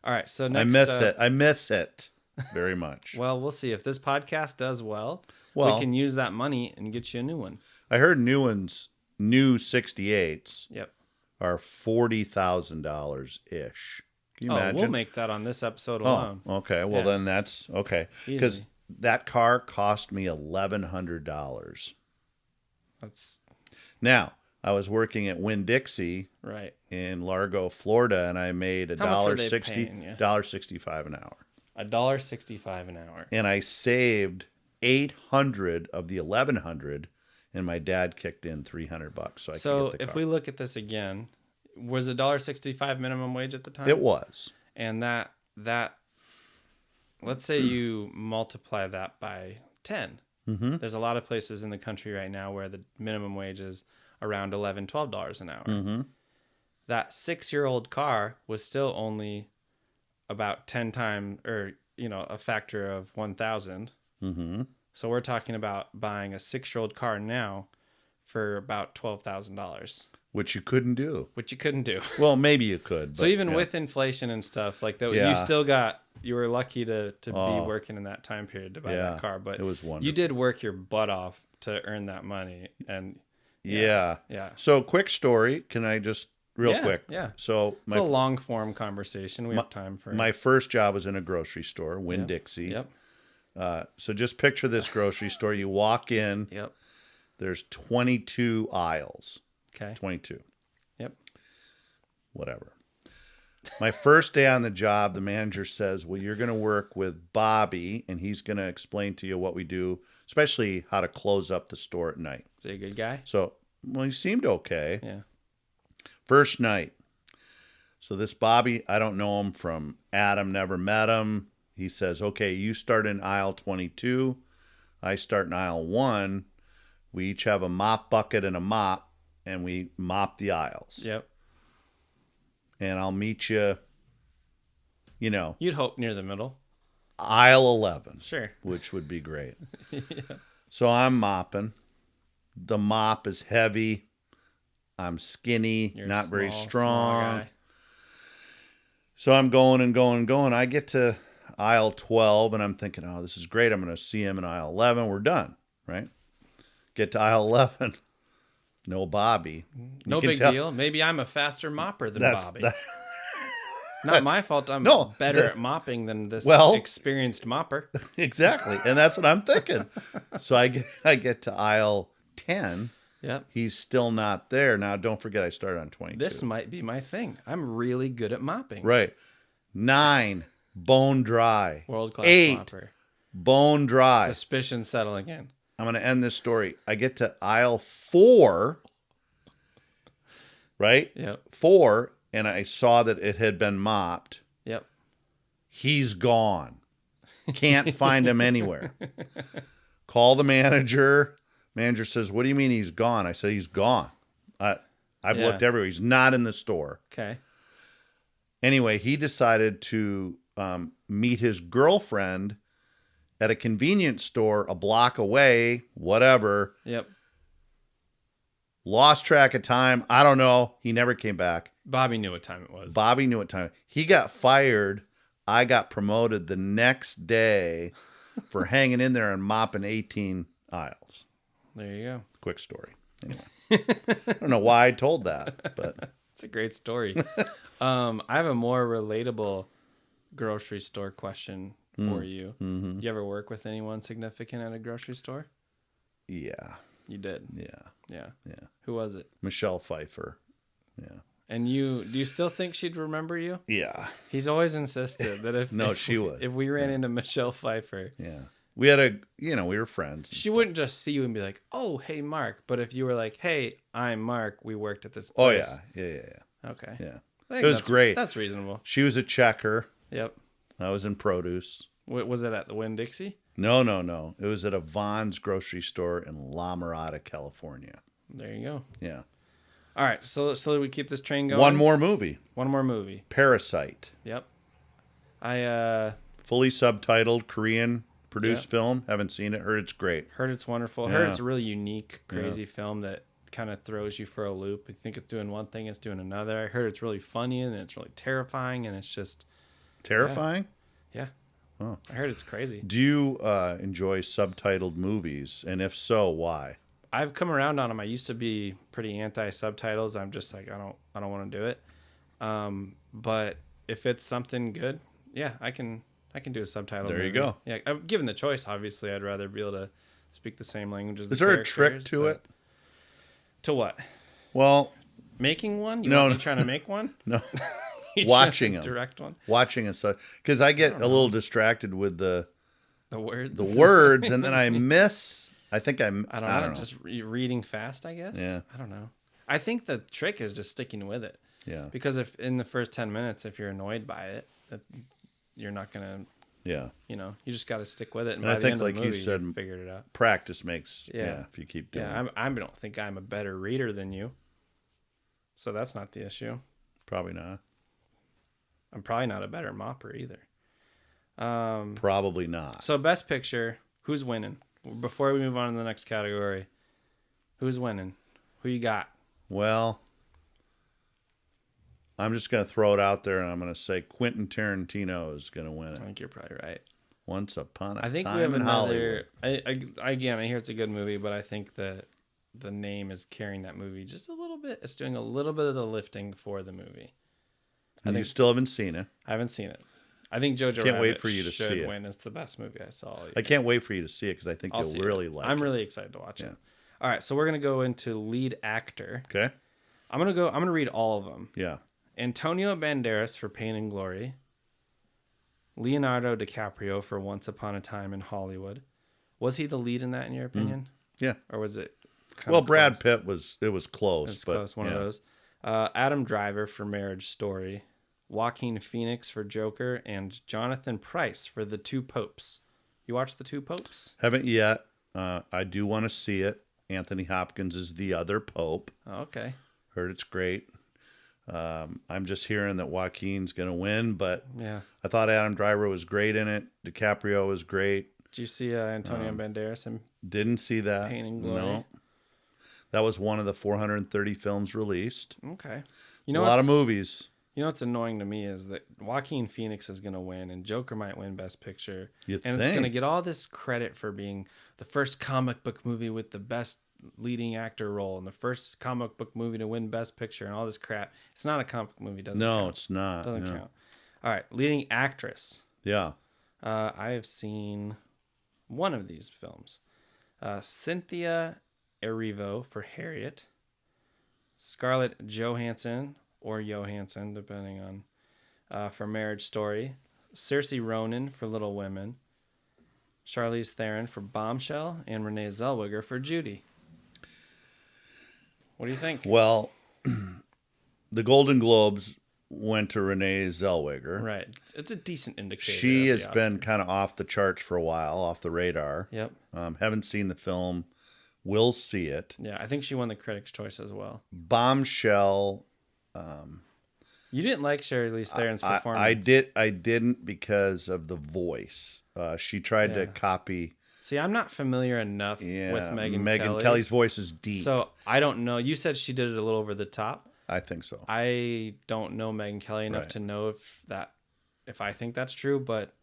All right, so next I miss it. I miss it very much. Well, we'll see if this podcast does well. Well- we can use that money and get you a new one. I heard new 68s Yep. are $40,000 ish. Can you imagine? We'll make that on this episode Oh, alone. okay. Well, Yeah. then that's okay. Because Easy. that car cost me $1,100. That's Now, I was working at Winn-Dixie right. in Largo, Florida, and I made How much were they $1.60 paying you? $1.65 an hour. $1.65 an hour. And I saved 800 of the 1,100, and my dad kicked in $300 so I So could get the if car. we look at this again, was $1.65 minimum wage at the time? It was. And that let's say you multiply that by 10. Mm-hmm. There's a lot of places in the country right now where the minimum wage is around $11, $12 an hour. Mm-hmm. That 6-year-old car was still only about 10 times, or, a factor of 1,000. Mm-hmm. So we're talking about buying a 6-year-old car now for about $12,000, Which you couldn't do. which you couldn't do. Well, maybe you could. So but, even yeah. with inflation and stuff like that, Yeah. you were lucky to be Oh. working in that time period to buy Yeah, that car. But it was wonderful. you did work your butt off to earn that money. And Yeah. yeah. So, quick story. Can I just real Yeah, quick? yeah. So It's a long form conversation. We have time for my first job was in a grocery store, Winn-Dixie. Yep. So just picture this grocery store. You walk in. Yep. There's 22 aisles. Okay. 22. Yep. Whatever. My first day on the job, the manager says, well, you're going to work with Bobby, and he's going to explain to you what we do, especially how to close up the store at night. Is he a good guy? So, well, he seemed okay. Yeah. First night. So this Bobby, I don't know him from Adam, never met him. He says, okay, you start in aisle 22. I start in aisle 1. We each have a mop bucket and a mop, and we mop the aisles. Yep. and I'll meet you, You'd hope near the middle. aisle 11, Sure. which would be great. So I'm mopping. The mop is heavy. I'm skinny, You're not very small strong. guy. So I'm going and going and going. I get to aisle 12, and I'm thinking, oh, this is great. I'm going to see him in aisle 11. We're done, right? Get to aisle 11. No Bobby. No You can big tell- deal. Maybe I'm a faster mopper than That's, Bobby. that- Not my fault. I'm no, better the- at mopping than this Well- experienced mopper. exactly. And that's what I'm thinking. So I get to aisle 10. Yep. He's still not there. Now, don't forget, I started on 22. This might be my thing. I'm really good at mopping. Right. 9, bone dry. World class 8, mopper. bone dry. Suspicion settling in. I'm going to end this story. I get to aisle 4, right? Yep. 4, and I saw that it had been mopped. Yep. He's gone. Can't find him anywhere. Call the manager. Manager says, "What do you mean he's gone?" I said, "He's gone. I've Yeah. looked everywhere. He's not in the store." Okay. Anyway, he decided to meet his girlfriend at a convenience store a block away, whatever. Yep. Lost track of time. I don't know. He never came back. Bobby knew what time it was. Bobby knew what time. He got fired. I got promoted the next day for hanging in there and mopping 18 aisles. There you go. Quick story. Anyway, I don't know why I told that, but It's a great story. I have a more relatable grocery store question for you. Mm-hmm. You ever work with anyone significant at a grocery store? yeah, You did. yeah. Yeah. Who was it? Michelle Pfeiffer. Yeah. And do you still think she'd remember you? Yeah. He's always insisted that if No, she would. If we ran into Michelle Pfeiffer, Yeah. We had we were friends. she wouldn't just see you and be like, "Oh, hey, Mark." But if you were like, "Hey, I'm Mark. We worked at this Oh, place." yeah. Okay. Yeah. I think It was that's great. That's reasonable. She was a checker. Yep. I was in produce. Was it at the Winn-Dixie? No. It was at a Vons grocery store in La Mirada, California. There you go. Yeah. All right. So we keep this train going. One more movie. One more movie. Parasite. Yep. I Fully subtitled Korean produced Yeah. film. Haven't seen it. Heard it's great. heard it's wonderful. Yeah. Heard it's a really unique, crazy film that kind of throws you for a loop. You think it's doing one thing, it's doing another. I heard it's really funny and it's really terrifying, and it's just Terrifying. yeah. Oh. I heard it's crazy. Do you enjoy subtitled movies? And if so, why? I've come around on them. I used to be pretty anti subtitles. I'm just like I don't want to do it. But if it's something good, yeah, I can do a subtitle. There you movie. go. Yeah, given the choice, obviously, I'd rather be able to speak the same language as Is the there a trick characters, to but- it? To what? Well, Making one? You No, want me no. trying to make one? no. You Watching trying to 'em. direct one. Watching and stuff, because I get a little distracted with the The words. words, and then I miss. I think I don't know. I don't know. Just reading fast, I guess. Yeah. I don't know. I think the trick is just sticking with it. Yeah. Because if in the first 10 minutes, if you're annoyed by it, you're not gonna. Yeah. You just got to stick with it, and And I by the think, end like of the you movie, said, you figured it out. Practice makes. Yeah. Yeah. If you keep doing. Yeah, it. I don't think I'm a better reader than you, so that's not the issue. Probably not. I'm probably not a better mopper either. Probably not. So best picture, who's winning? Before we move on to the next category, who's winning? Who you got? Well, I'm just gonna throw it out there, and I'm gonna say Quentin Tarantino is gonna win I it. think you're probably right. Once upon a I think time we have in another. Hollywood. I again, I hear it's a good movie, but I think the name is carrying that movie just a little bit. It's doing a little bit of the lifting for the movie. And you still haven't seen it. I haven't seen it. I think Jojo Can't wait Rabbit for you to should see it. win. It's the best movie I saw. I can't wait for you to see it because I think I'll see you'll it. really like I'm it. really excited to watch Yeah. it. All right, so we're gonna go into lead actor. Okay. I'm gonna read all of them. Yeah. Antonio Banderas for Pain and Glory. Leonardo DiCaprio for Once Upon a Time in Hollywood. Was he the lead in that, in your opinion, Yeah. or was it? Well, Brad close? Pitt was. It was close. It's but, close. One yeah. of those. Adam Driver for Marriage Story. Joaquin Phoenix for Joker, and Jonathan Pryce for The Two Popes. You watched The Two Popes? Haven't yet. I do want to see it. Anthony Hopkins is the other Pope. Oh, okay. Heard it's great. I'm just hearing that Joaquin's going to win, but Yeah. I thought Adam Driver was great in it. DiCaprio was great. Did you see Antonio Banderas and Didn't see that. Pain and Glory? No. That was one of the 430 films released. Okay. It's a lot of movies. You know what's annoying to me is that Joaquin Phoenix is going to win and Joker might win Best Picture. You and it's think? going to get all this credit for being the first comic book movie with the best leading actor role and the first comic book movie to win Best Picture and all this crap. It's not a comic book movie. Doesn't No, count. it's not. Doesn't no. count. All right. Leading actress. Yeah. I have seen one of these films. Cynthia Erivo for Harriet. Scarlett Johansson or Johansson, depending on, for Marriage Story. Saoirse Ronan for Little Women. Charlize Theron for Bombshell. And Renee Zellweger for Judy. What do you think? Well, the Golden Globes went to Renee Zellweger. Right. It's a decent indicator. She of has the been Oscar. kind of off the charts for a while, off the radar. Yep. Haven't seen the film. Will see it. Yeah, I think she won the Critics' Choice as well. Bombshell. You didn't like Charlize Theron's performance. I didn't because of the voice. She tried to copy. See, I'm not familiar enough with Megan Kelly. Kelly's voice is deep. So I don't know. You said she did it a little over the top. I think so. I don't know Megan Kelly enough Right. to know if I think that's true. But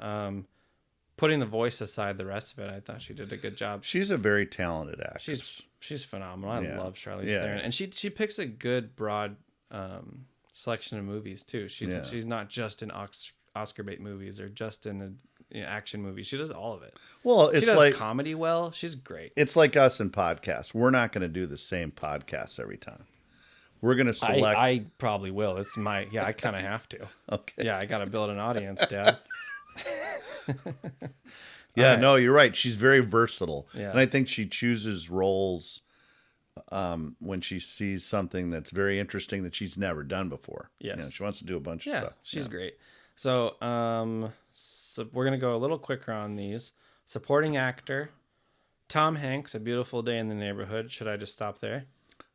putting the voice aside, the rest of it, I thought she did a good job. She's a very talented actress. She's phenomenal. I Yeah. love Charlize Yeah. Theron, and she picks a good broad selection of movies too. Yeah. She's not just in Oscar bait movies or just in action movies. She does all of it. Well, She it's does like comedy well. She's great. it's like us in podcasts. We're not going to do the same podcast every time. We're going to select. I probably will. It's my I kind of have to. Okay. Yeah, I got to build an audience, Dad. Yeah, Alright. no, you're right. She's very versatile, Yeah. and I think she chooses roles when she sees something that's very interesting that she's never done before. Yes. She wants to do a bunch of Yeah, stuff. she's great. So, so we're gonna go a little quicker on these. Supporting actor, Tom Hanks, A Beautiful Day in the Neighborhood. Should I just stop there?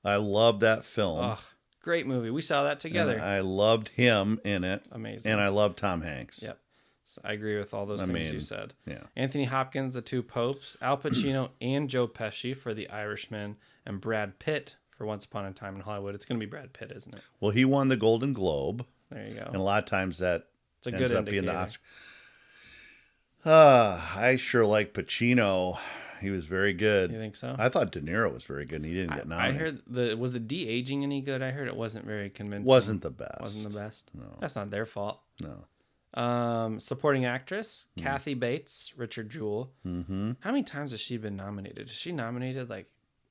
I love that film. Oh, great movie. We saw that and together. I loved him in it. Amazing. And I love Tom Hanks. Yep. So I agree with all those things you said. Yeah. Anthony Hopkins, The Two Popes, Al Pacino and Joe Pesci for The Irishman, and Brad Pitt for Once Upon a Time in Hollywood. It's going to be Brad Pitt, isn't it? Well, he won the Golden Globe, There you go. and a lot of times that It's a ends good up being the indicator. Oscar. I sure like Pacino. He was very good. You think so? I thought De Niro was very good, and he didn't get I nominated. heard was the de-aging any good? I heard it wasn't very convincing. Wasn't the best. Wasn't the best. No. That's not their fault. No. Supporting actress, Kathy Bates, Richard Jewell. Mm-hmm. How many times has she been nominated? Is she nominated like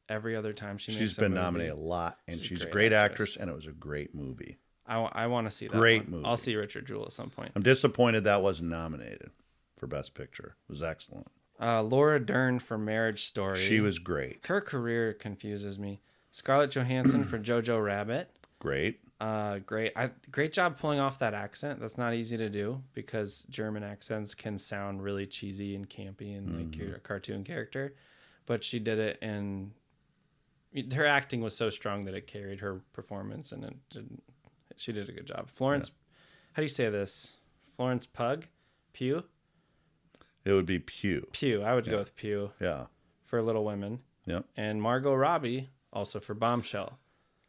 every other time she makes She's a been movie? nominated a lot, and she's a great great actress. actress, and it was a great movie. I want to see that. Great one. movie. I'll see Richard Jewell at some point. I'm disappointed that wasn't nominated for Best Picture. It was excellent. Laura Dern for Marriage Story. She was great. Her career confuses me. Scarlett Johansson for Jojo Rabbit. Great. Great. Great job pulling off that accent. That's not easy to do because German accents can sound really cheesy and campy and like you're a cartoon character. But she did it, and her acting was so strong that it carried her performance, and she did a good job. Florence, how do you say this? Florence Pugh? It would be Pew. Pugh. I would go with Pugh Yeah. for Little Women. Yep. And Margot Robbie also for Bombshell.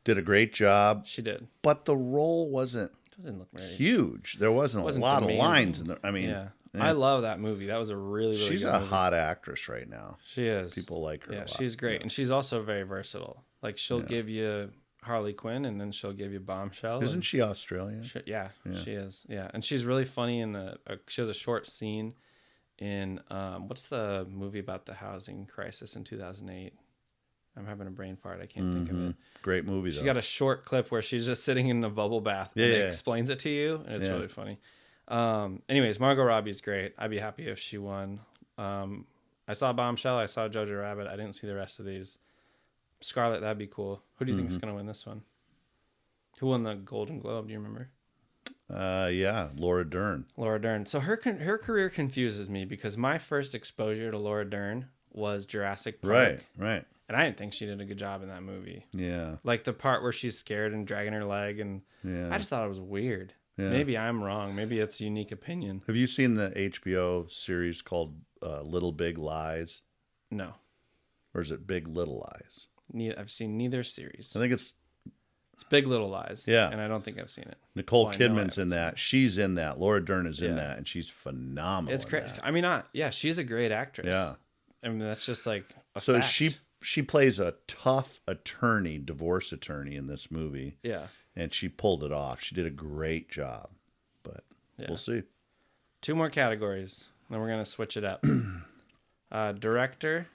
Did a great job, She did. but the role wasn't It didn't look very huge. There wasn't a lot the of main- lines in there. I mean, Yeah. I love that movie. That was a really, really she's good a movie. hot actress right now. She is. People like her. Yeah, a lot. she's great. And she's also very versatile. Like she'll give you Harley Quinn and then she'll give you Bombshell. Isn't she Australian? Yeah, she is. Yeah. And she's really funny in she has a short scene in what's the movie about the housing crisis in 2008? I'm having a brain fart. I can't think of it. Great movie, though. She got a short clip where she's just sitting in a bubble bath and it explains it to you, and it's really funny. Anyways, Margot Robbie's great. I'd be happy if she won. I saw Bombshell. I saw Jojo Rabbit. I didn't see the rest of these. Scarlett, that'd be cool. Who do you think is going to win this one? Who won the Golden Globe? Do you remember? Yeah, Laura Dern. Laura Dern. So her career confuses me because my first exposure to Laura Dern was Jurassic Park. Right. And I didn't think she did a good job in that movie. Yeah. Like the part where she's scared and dragging her leg, and Yeah. I just thought it was weird. Yeah. Maybe I'm wrong. Maybe it's a unique opinion. Have you seen the HBO series called Little Big Lies? No. Or is it Big Little Lies? I've seen neither series. I think it's Big Little Lies. Yeah. And I don't think I've seen it. Nicole Well, I know Kidman's I in haven't that. She's in that. Laura Dern is in Yeah. that, and she's phenomenal. It's in great. that. I mean, yeah, she's a great actress. Yeah. I mean, that's just like a So fact. she plays a tough attorney, divorce attorney in this movie, Yeah. and she pulled it off. She did a great job, but Yeah. we'll see. 2 more categories. Then we're going to switch it up. Director,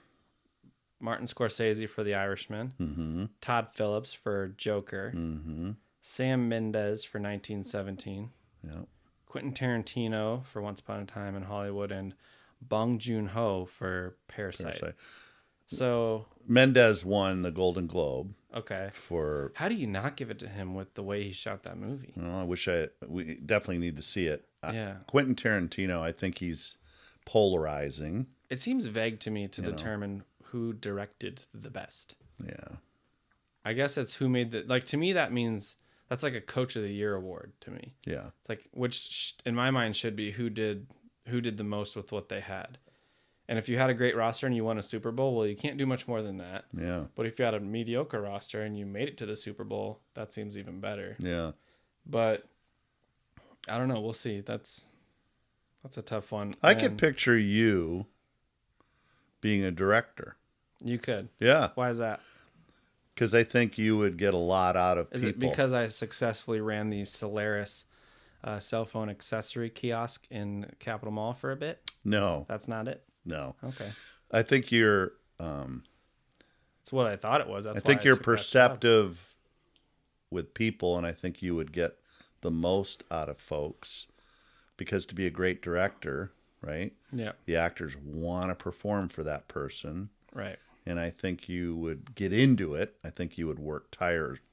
Martin Scorsese for The Irishman. Mm-hmm. Todd Phillips for Joker. Mm-hmm. Sam Mendes for 1917. Yeah. Quentin Tarantino for Once Upon a Time in Hollywood. And Bong Joon-ho for Parasite. Parasite. So, Mendez won the Golden Globe okay. for. How do you not give it to him with the way he shot that movie? Well, I wish we definitely need to see it. Yeah. Quentin Tarantino, I think he's polarizing. It seems vague to me to You know. determine who directed the best. Yeah. I guess it's who made the, like, to me that means that's like a Coach of the Year award to me. Yeah. It's like, which in my mind should be who did the most with what they had. And if you had a great roster and you won a Super Bowl, well, you can't do much more than that. Yeah. But if you had a mediocre roster and you made it to the Super Bowl, that seems even better. Yeah. But I don't know. We'll see. That's a tough one. I could And picture you being a director. You could. Yeah. Why is that? Because I think you would get a lot out of Is people. it because I successfully ran the Solaris cell phone accessory kiosk in Capitol Mall for a bit? No. That's not it? No. Okay. I think you're. It's what I thought it was. That's I think why you're took that job. perceptive with people, and I think you would get the most out of folks. Because to be a great director, right? Yeah. The actors want to perform for that person. Right. And I think you would get into it. I think you would work tirelessly.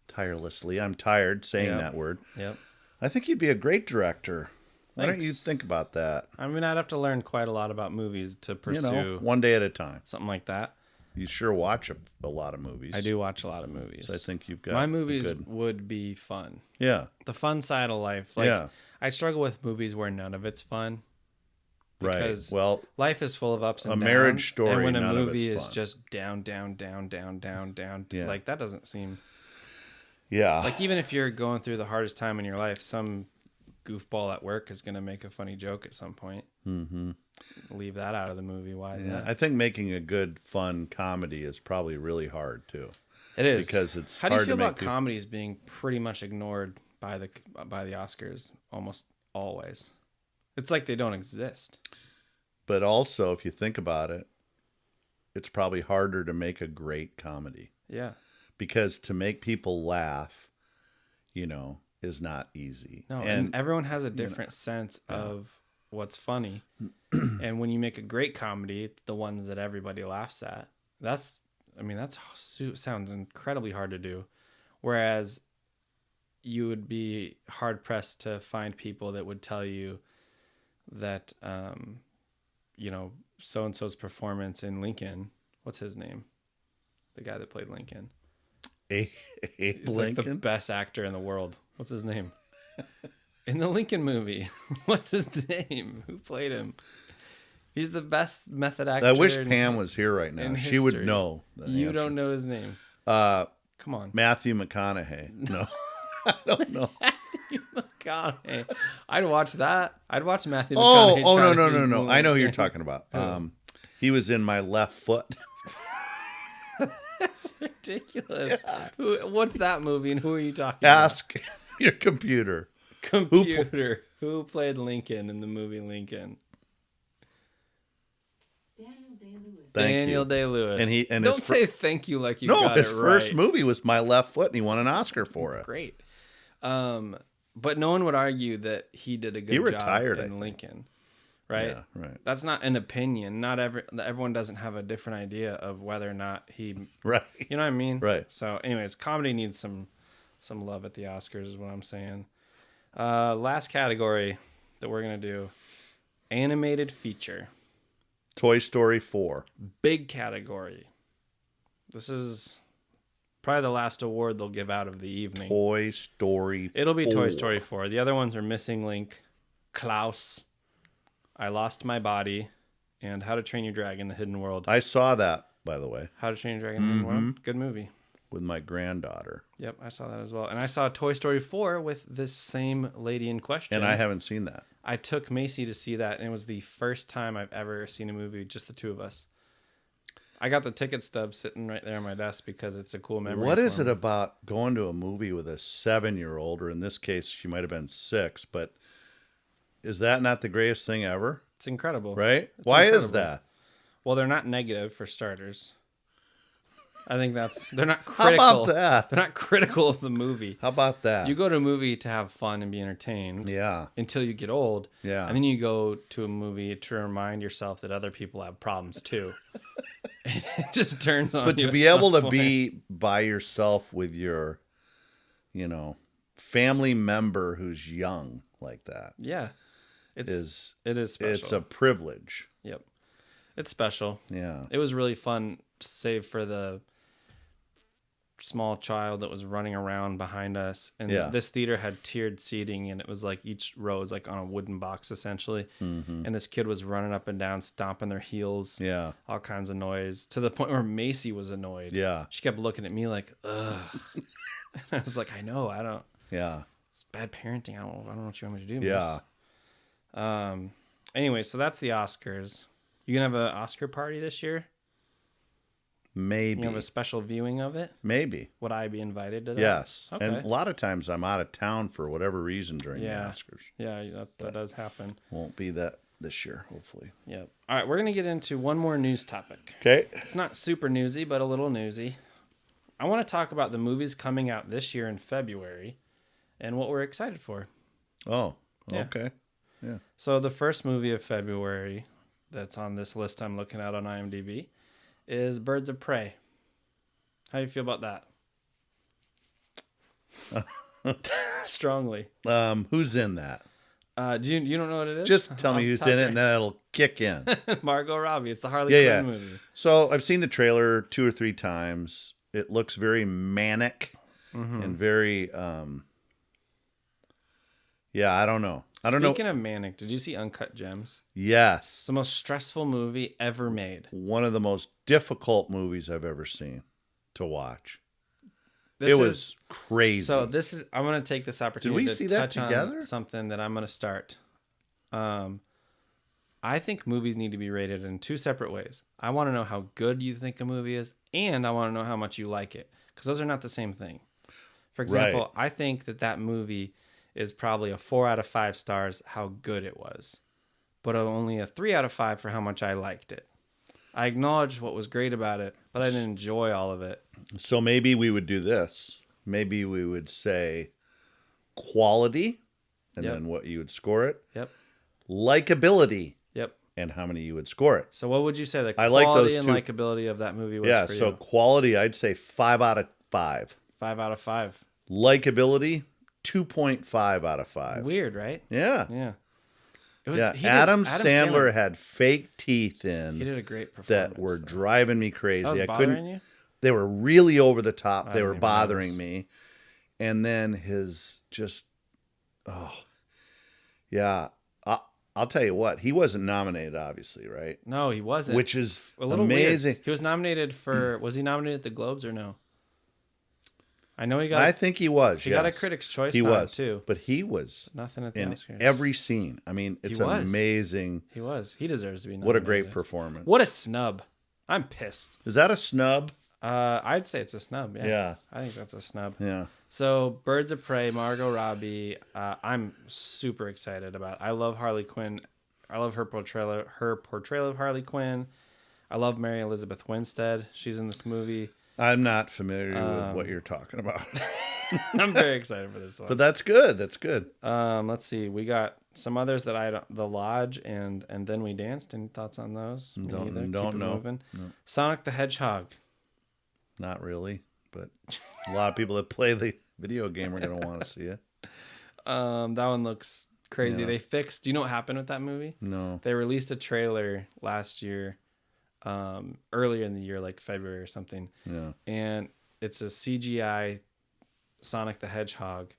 Tirelessly. I'm tired saying Yep. that word. Yep. I think you'd be a great director. Why don't you Thanks. think about that? I mean, I'd have to learn quite a lot about movies to pursue One day at a time. something like that. You sure watch a lot of movies. I do watch a lot of movies. So I think you've got my movies good. would be fun. Yeah. The fun side of life. Like, Yeah. I struggle with movies where none of it's fun. Right. Because Well, life is full of ups and a downs. marriage story, and when a none of movie it's is fun. just down, Yeah. like that doesn't seem yeah. like, even if you're going through the hardest time in your life, some goofball at work is going to make a funny joke at some point. Mm-hmm. Leave that out of the movie. Why is Yeah. that? I think making a good, fun comedy is probably really hard too. It is, because it's How do you hard feel to make about people- comedies being pretty much ignored by the Oscars almost always? It's like they don't exist. But also, if you think about it, it's probably harder to make a great comedy. Yeah. Because to make people laugh, is not easy. No, and everyone has a different sense of what's funny. And when you make a great comedy, it's the ones that everybody laughs at. That sounds incredibly hard to do. Whereas you would be hard pressed to find people that would tell you that, so and so's performance in Lincoln. What's his name? The guy that played Lincoln. Abe He's like the Lincoln? best actor in the world. What's his name? In the Lincoln movie. What's his name? Who played him? He's the best method actor. I wish Pam was here right now. in She would history. know. The You answer. don't know his name. Come on. Matthew McConaughey. No. I don't know. McConaughey. I'd watch that. I'd watch Matthew Oh, McConaughey. no, try to no, be no, no. Moon I know who you're King. talking about. He was in My Left Foot. That's ridiculous. What's that movie and who are you talking about? Ask your computer. Computer. Who played Lincoln in the movie Lincoln? Daniel Day-Lewis. Thank Daniel you. Day-Lewis. And he- and don't his say thank you like you No, got his it first right. movie was My Left Foot, and he won an Oscar for it. Great. But no one would argue that he did a good He job retired, I in think. Lincoln, right? Yeah, right. That's not an opinion. Not everyone doesn't have a different idea of whether or not he. Right. You know what I mean? Right. So, anyways, comedy needs some love at the Oscars, is what I'm saying. Last category that we're gonna do: animated feature. Toy Story 4. Big category. This is probably the last award they'll give out of the evening. Toy Story 4. It'll be Toy Story 4. The other ones are Missing Link, Klaus, I Lost My Body, and How to Train Your Dragon: The Hidden World. I saw that, by the way, How to Train Your Dragon: The Hidden World. Good movie. with my granddaughter. Yep, I saw that as well. And I saw Toy Story 4 with this same lady in question. And I haven't seen that. I took Macy to see that, and it was the first time I've ever seen a movie, just the two of us. I got the ticket stub sitting right there on my desk because it's a cool memory. What is for it me. about going to a movie with a 7-year-old, or in this case, she might have been 6, but is that not the greatest thing ever? It's incredible. Right? It's Why is incredible. that? Well, they're not negative for starters. I think they're not How critical. about that? They're not critical of the movie. How about that? You go to a movie to have fun and be entertained. Yeah. Until you get old. Yeah. And then you go to a movie to remind yourself that other people have problems too. It just turns on But you to at be able some to point. be by yourself with your, family member who's young like that Yeah. It is special. it's a privilege. Yep. It's special. Yeah. It was really fun, save for the small child that was running around behind us. And Yeah. this theater had tiered seating, and it was like each row is like on a wooden box essentially. Mm-hmm. And this kid was running up and down, stomping their heels, Yeah. all kinds of noise, to the point where Macy was annoyed. Yeah. She kept looking at me like, ugh. I was like, I know, Yeah. it's bad parenting. I don't know what you want me to do. Yeah. Miss. Anyway, so that's the Oscars. You gonna have an Oscar party this year? Maybe. You have a special viewing of it? Maybe. Would I be invited to that? Yes. Okay. And a lot of times I'm out of town for whatever reason during the Yeah. Oscars. Yeah, that does happen. Won't be that this year, hopefully. Yep. All right, we're going to get into one more news topic. Okay. It's not super newsy, but a little newsy. I want to talk about the movies coming out this year in February and what we're excited for. Oh, Yeah. okay. Yeah. So the first movie of February that's on this list I'm looking at on IMDb is Birds of Prey. How do you feel about that? Strongly. Who's in that? Do you don't know what it is? Just tell Off me the who's top in of it, your- and then it'll kick in. Margot Robbie. It's the Harley Yeah, Quinn yeah. movie. So I've seen the trailer 2 or 3 times. It looks very manic Mm-hmm. and very, yeah, I don't know. I don't know. Speaking of manic, did you see Uncut Gems? It's Yes. the most stressful movie ever made. One of the most difficult movies I've ever seen to watch. This It is- was crazy. So this is. I'm going to take this opportunity we to see that touch on together? something that I'm going to start. I think movies need to be rated in 2 separate ways. I want to know how good you think a movie is, and I want to know how much you like it, because those are not the same thing. For example, I think that movie is probably a 4 out of 5 stars how good it was, but only a 3 out of 5 for how much I liked it. I acknowledge what was great about it, but I didn't enjoy all of it. So maybe we would do this. Maybe we would say quality, and Yep. then what you would score it. Yep. Likability, Yep. and how many you would score it. So what would you say the I like quality those and two. likability of that movie was Yeah, for so you? quality, I'd say 5 out of 5. 5 out of 5. Likability, 2.5 out of 5. Weird, right? Yeah. Yeah. It Yeah, he did- Adam Sandler had fake teeth he in did a great performance. that were though. driving me crazy. That was I bothering couldn't. you? They were really over the top. I They didn't were even bothering notice. me. And then his just, yeah. I'll tell you what. He wasn't nominated, obviously, right? No, he wasn't. Which is a little amazing. weird. He was nominated for. Was he nominated at the Globes or no? I know he got. I think he was. he got a yes. Critics' Choice. He nod, was too. but he was Nothing at the in Oscars. every scene. I mean, it's was. amazing. He was. He deserves to be nominated. What a great performance. What a snub. I'm pissed. Is that a snub? I'd say it's a snub. Yeah. Yeah. I think that's a snub. Yeah. So, Birds of Prey, Margot Robbie, I'm super excited about. I love Harley Quinn. I love her portrayal of Harley Quinn. I love Mary Elizabeth Winstead. She's in this movie. I'm not familiar with what you're talking about. I'm very excited for this one. But that's good. That's good. Let's see. We got some others that I don't. The Lodge and Then We Danced. Any thoughts on those? Me Don't- either. don't Keep it know. moving. Sonic the Hedgehog. Not really. But a lot of people that play the video game are going to want to see it. That one looks crazy. Yeah. They fixed. Do you know what happened with that movie? No. They released a trailer last year, earlier in the year, like February or something. Yeah. And it's a CGI Sonic the Hedgehog.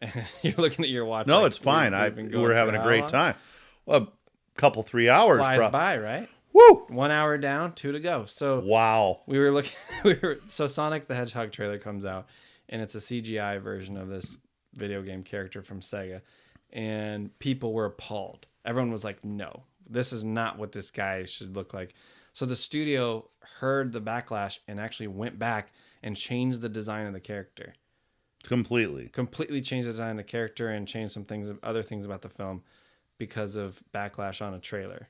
And you're looking at your watch. No, like, it's fine. we've been going We're for having a how great long? time. A couple 3 hours. Flies by, right? Woo! 1 hour down, 2 to go. So Wow. we were looking. So Sonic the Hedgehog trailer comes out, and it's a CGI version of this video game character from Sega, and people were appalled. Everyone was like, "No, this is not what this guy should look like." So the studio heard the backlash and actually went back and changed the design of the character. Completely changed the design of the character and changed some things, other things about the film because of backlash on a trailer.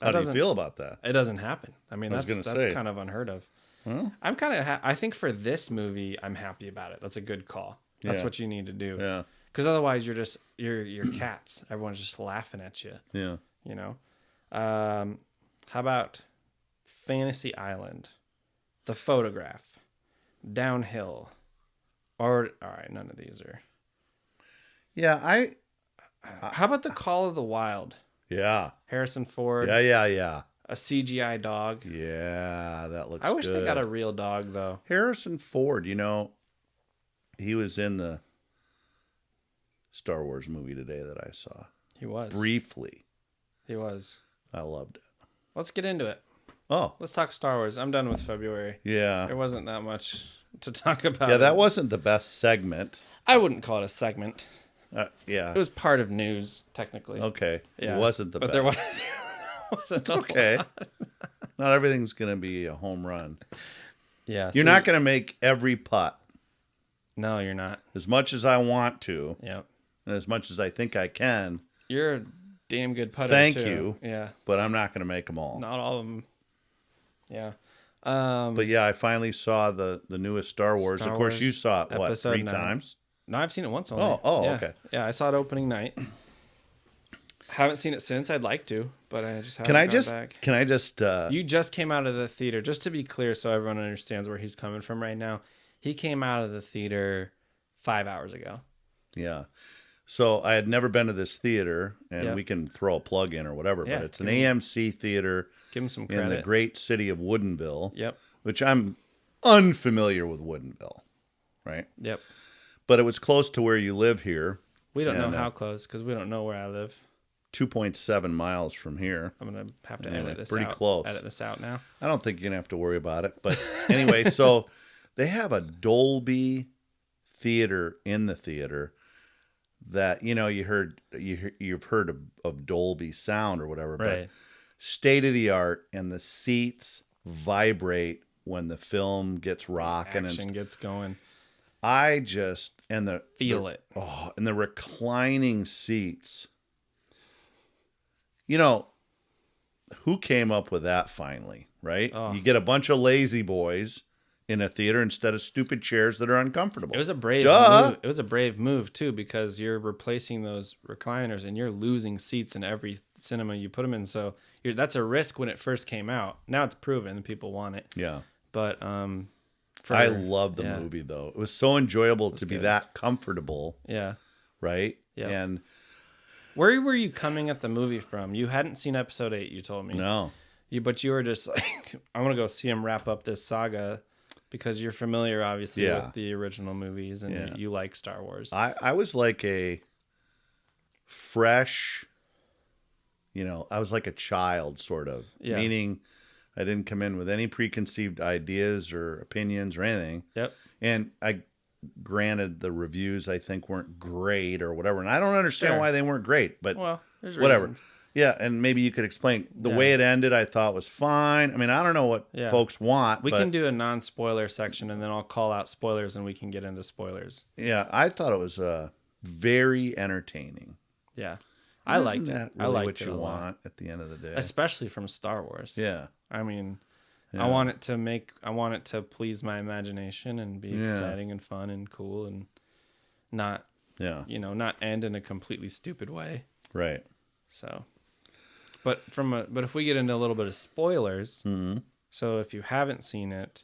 How do you feel about that? It doesn't happen. I mean, I was that's gonna say. kind of unheard of. Well, I'm kind of. I think for this movie, I'm happy about it. That's a good call. That's Yeah. what you need to do. yeah. Because otherwise, you're cats. Everyone's just laughing at you. Yeah. You know. How about Fantasy Island, The Photograph, Downhill, or all right, none of these are. Yeah. How about The Call of the Wild? Yeah. Harrison Ford, Yeah. a CGI dog. Yeah. That looks I wish good. they got a real dog though. Harrison Ford, he was in the Star Wars movie today that I saw. He was. Briefly. He was. I loved it. Let's get into it. Oh, Let's talk Star Wars. I'm done with February. yeah. There wasn't that much to talk about. Yeah, that wasn't the best segment. I wouldn't call it a segment. Yeah. It was part of news, technically. Okay. Yeah. It wasn't the but best. there wasn't a Okay. lot. Not everything's going to be a home run. Yeah. You're not going to make every putt. No, you're not. As much as I want to, Yeah. and as much as I think I can, You're a damn good putter, Thank too. you. Yeah. but I'm not going to make them all. Not all of them. Yeah. But yeah, I finally saw the newest Star Wars. Star Of course, you Wars saw it, what, Episode 3 9. times? No, I've seen it once only. Oh, Yeah. okay. Yeah, I saw it opening night. Haven't seen it since. I'd like to, but I just haven't Can I gone just, back. can I just, You just came out of the theater. Just to be clear, so everyone understands where he's coming from right now. He came out of the theater 5 hours ago. yeah. So I had never been to this theater, and Yeah. we can throw a plug in or whatever, Yeah, but it's an give 'em- AMC theater Give him some in credit. the great city of Woodinville, Yep. which I'm unfamiliar with Woodinville, right? Yep. But it was close to where you live here, We don't know And, how close because we don't know where I live. 2.7 miles from here. I'm gonna have to Anyway, edit this pretty out. close. Edit this out now. I don't think you're gonna have to worry about it. But anyway, so they have a Dolby theater in the theater that you've heard of Dolby sound or whatever, Right. but state of the art, and the seats vibrate when the film gets rocking, Action and gets going. I just and the Feel it. Oh, and the reclining seats. Who came up with that finally, right? Oh. You get a bunch of lazy boys in a theater instead of stupid chairs that are uncomfortable. It was a brave Duh. move. It was a brave move too because you're replacing those recliners and you're losing seats in every cinema you put them in. So that's a risk when it first came out. Now it's proven and people want it. Yeah. But I love the yeah. movie though. It was so enjoyable to be good. that comfortable, Yeah. right? Yep. And Where were you coming at the movie from? You hadn't seen episode 8, you told me. no. But you were just like, I'm going to go see him wrap up this saga because you're familiar, obviously, Yeah. with the original movies and Yeah. you like Star Wars. I was like a fresh, I was like a child sort of, Yeah. meaning I didn't come in with any preconceived ideas or opinions or anything. Yep. And granted, the reviews I think weren't great or whatever, and I don't understand Sure. why they weren't great, but Well, there's whatever. reasons. Yeah, and maybe you could explain the Yeah. way it ended. I thought was fine. I mean, I don't know what Yeah. folks want. We but can do a non-spoiler section and then I'll call out spoilers and we can get into spoilers. Yeah, I thought it was very entertaining. Yeah. I liked Isn't it. that I really liked what it you a lot. want at the end of the day. Especially from Star Wars. Yeah. I mean, Yeah. I want it to please my imagination and be Yeah. exciting and fun and cool and not, Yeah. not end in a completely stupid way. Right. So, but if we get into a little bit of spoilers, Mm-hmm. so if you haven't seen it,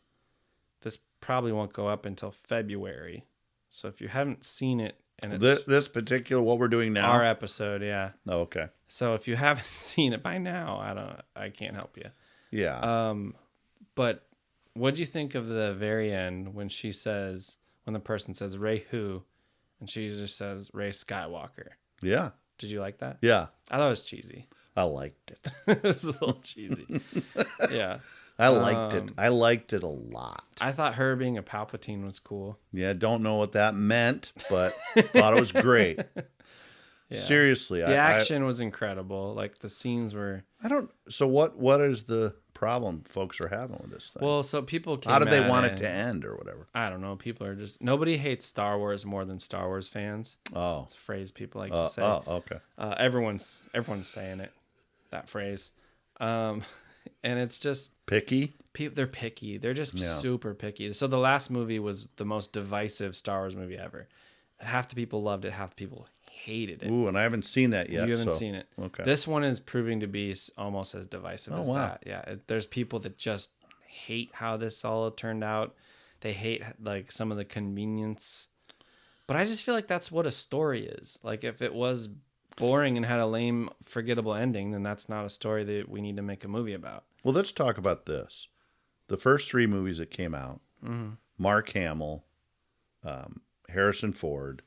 this probably won't go up until February. So if you haven't seen it and it's This particular, what we're doing now? our episode. Yeah. Oh, okay. So if you haven't seen it by now, I can't help you. Yeah. But what do you think of the very end when when the person says Ray who, and she just says Ray Skywalker? Yeah. Did you like that? Yeah. I thought it was cheesy. I liked it. It was a little cheesy. Yeah. I liked it. I liked it a lot. I thought her being a Palpatine was cool. Yeah, don't know what that meant, but thought it was great. Yeah. Seriously, The action was incredible. Like the scenes were. I don't. So what is the problem folks are having with this thing? Well, so people came how do they at want it it to end or whatever? I don't know. People are just nobody hates Star Wars more than Star Wars fans. Oh, It's a phrase people like to say. oh, okay. Everyone's saying it. That phrase, and it's just Picky. they're picky. They're just Yeah. super picky. So the last movie was the most divisive Star Wars movie ever. Half the people loved it. Half the people hated it. Ooh, and I haven't seen that yet. You haven't so- seen it. Okay. This one is proving to be almost as divisive as wow. that. Yeah. There's people that just hate how this all turned out. They hate like some of the convenience. But I just feel like that's what a story is. Like if it was boring and had a lame, forgettable ending, then that's not a story that we need to make a movie about. Well, let's talk about this. The first 3 movies that came out: Mark Hamill, Harrison Ford,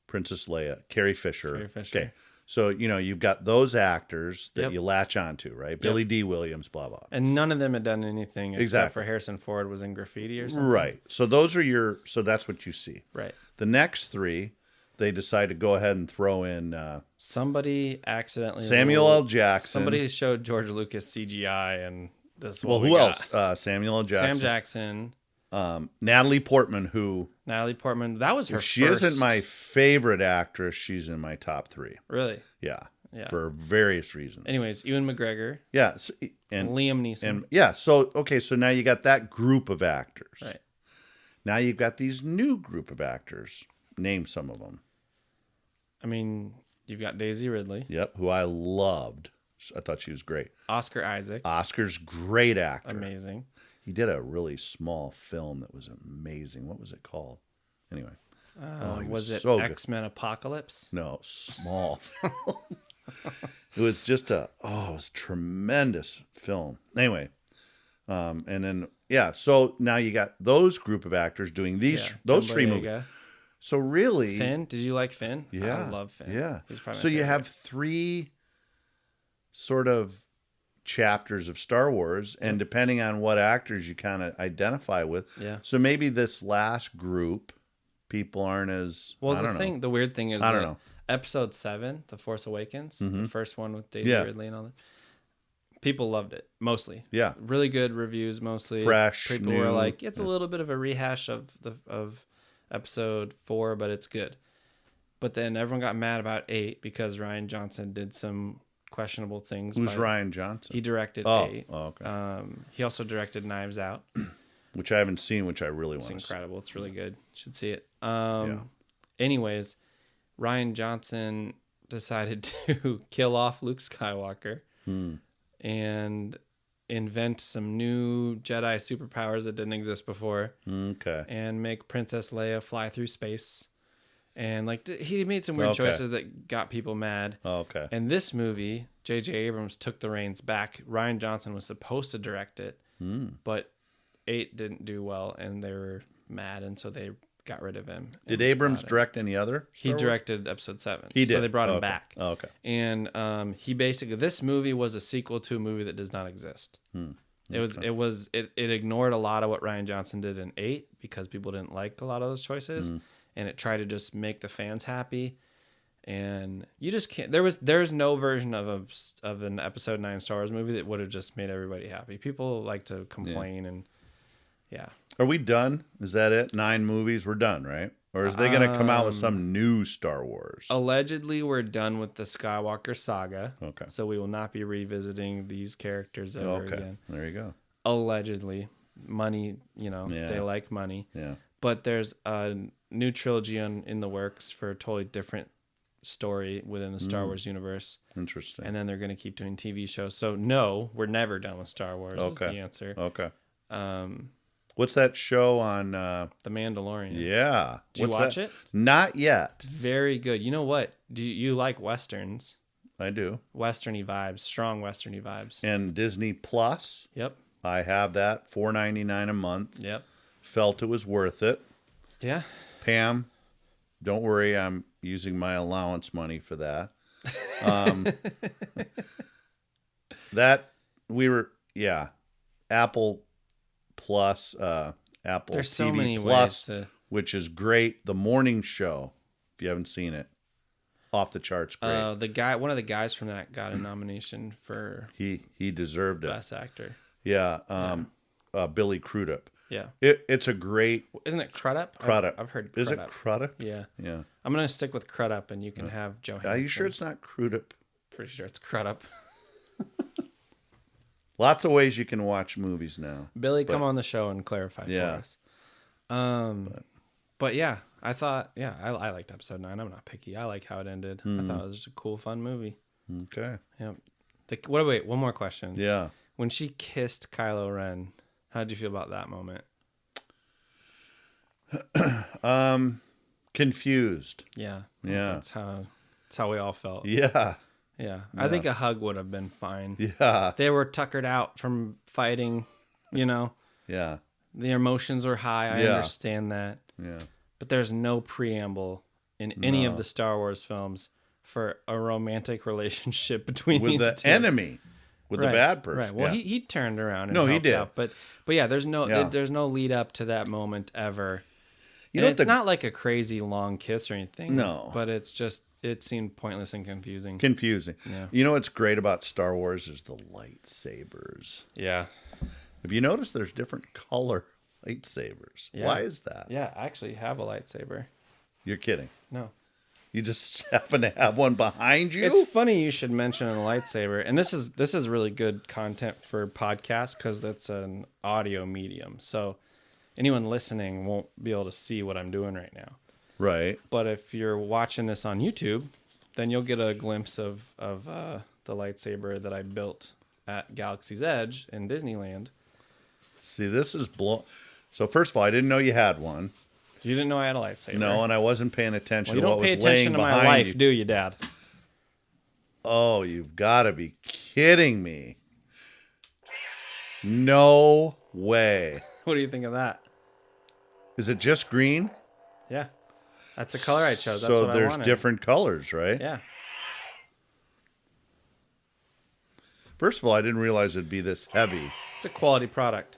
Princess Leia, Carrie Fisher. Carrie Fisher. Okay, so you've got those actors that Yep. you latch onto, right? Billy D. Williams, blah blah. And none of them had done anything except Exactly. for Harrison Ford was in Graffiti or something. Right. So those are so that's what you see. Right. The next 3, they decide to go ahead and throw in Somebody accidentally Samuel L. Jackson. Somebody showed George Lucas CGI and this is Well, what who we else? got. Samuel L. Jackson. Sam Jackson, Natalie Portman, who Natalie Portman. That was her if she first. isn't my favorite actress, she's in my top 3. Really. Yeah. Yeah. For various reasons. Anyways, Ewan McGregor, Yeah. And Liam Neeson. and yeah. So okay. So now you got that group of actors. Right. Now you've got these new group of actors. Name some of them. I mean, you've got Daisy Ridley, Yep. Who I loved. I thought she was great. Oscar Isaac, Oscar's great actor. amazing. He did a really small film that was amazing. What was it called? Anyway. he Was it so good. X-Men Apocalypse? No, small film. It was just it was a tremendous film. Anyway, and then so now you got those group of actors doing those John 3 Boyega. movies. So really, Finn, did you like Finn? yeah, I love Finn. yeah. He's probably So my you favorite. have 3 sort of chapters of Star Wars, and depending on what actors you kind of identify with, Yeah. So maybe this last group, people aren't as Well, I don't know. the weird thing is I don't that know. Episode 7, The Force Awakens, the first one with Daisy Yeah. Ridley and all that. People loved it mostly. Yeah. Really good reviews mostly. Fresh, People were new, like, it's a little bit of a rehash of episode 4, but it's good. But then everyone got mad about 8 because Ryan Johnson did some questionable things. Who's Ryan Johnson? He directed Oh, 8. okay. He also directed Knives Out. Which I haven't seen, which I really It's want to see. incredible. It's really good. You should see it. Yeah. Anyways, Ryan Johnson decided to kill off Luke Skywalker and invent some new Jedi superpowers that didn't exist before Okay. and make Princess Leia fly through space. And like he made some weird Okay. choices that got people mad. Okay. And this movie, J.J. Abrams took the reins back. Ryan Johnson was supposed to direct it, but 8 didn't do well, and they were mad, and so they got rid of him. Did and Abrams brought him. direct any other? He Star Wars? directed Episode 7. He did. So they brought him Okay. back. Okay. And he basically, this movie was a sequel to a movie that does not exist. It ignored a lot of what Ryan Johnson did in 8 because people didn't like a lot of those choices, and it tried to just make the fans happy. And you just can't. There's no version of an Episode 9 Star Wars movie that would have just made everybody happy. People like to complain and yeah. Are we done? Is that it? 9 movies? We're done, right? Or is they going to come out with some new Star Wars? Allegedly, we're done with the Skywalker saga. Okay. So we will not be revisiting these characters ever Okay. again. There you go. Allegedly, money. Yeah. They like money. Yeah. But there's a new trilogy in the works for a totally different story within the Star Wars universe, Interesting. and then they're going to keep doing TV shows. So no, we're never done with Star Wars. Is Okay. the answer. Okay. Well, What's that show on? The Mandalorian. Yeah. Did you What's watch that? it? Not yet. Very good. You know what? Do you like westerns? I do. Westerny vibes, strong westerny vibes. And Disney Plus. Yep. I have that, $4.99 a month. Yep. Felt it was worth it. Yeah. Pam, don't worry, I'm using my allowance money for that. Apple Plus, Apple There's TV so many Plus, ways to. which is great. The morning show, if you haven't seen it, off the charts, great. One of the guys from that got a nomination for He deserved it. best actor. Yeah, Billy Crudup. Yeah. It's a great Isn't it Crudup? Crudup. I've heard Is it Crudup. Crudup? Yeah. Yeah. I'm gonna stick with Crudup, and you can have Joe. Are you sure it's not Crudup? Pretty sure it's Crudup. Lots of ways you can watch movies now. Billy, come on the show and clarify Yeah. for us. But yeah, I thought, I liked episode 9. I'm not picky. I like how it ended. I thought it was just a cool, fun movie. Okay. Yep. Wait, one more question. Yeah. When she kissed Kylo Ren, how did you feel about that moment? Confused. Yeah. Yeah. That's how we all felt. Yeah. Yeah. I think a hug would have been fine. Yeah. They were tuckered out from fighting, Yeah. The emotions were high. I Yeah. understand that. Yeah. But there's no preamble in any of the Star Wars films for a romantic relationship between With these the two. enemy, with the bad person. Right. Well, yeah. he turned around and No, he helped did. out. But yeah, there's no Yeah. there's no lead up to that moment ever. You And know it's what not like a crazy long kiss or anything. No. But it seemed pointless and confusing. confusing. Yeah. You know what's great about Star Wars is the lightsabers. Yeah. Have you noticed there's different color lightsabers? Yeah. Why is that? Yeah, I actually have a lightsaber. You're kidding. No. You just happen to have one behind you? It's funny you should mention a lightsaber, and this is really good content for podcasts because that's an audio medium. So anyone listening won't be able to see what I'm doing right now. Right. But if you're watching this on YouTube, then you'll get a glimpse of the lightsaber that I built at Galaxy's Edge in Disneyland. See, this is So first of all, I didn't know you had one. You didn't know I had a lightsaber. No, and I wasn't paying attention Well, you to don't what pay was laying attention to my behind life, you. do you, Dad? Oh, you've got to be kidding me. No way. What do you think of that? Is it just green? Yeah. That's the color I chose. That's So what I there's wanted. different colors, right? Yeah. First of all, I didn't realize it'd be this heavy. It's a quality product.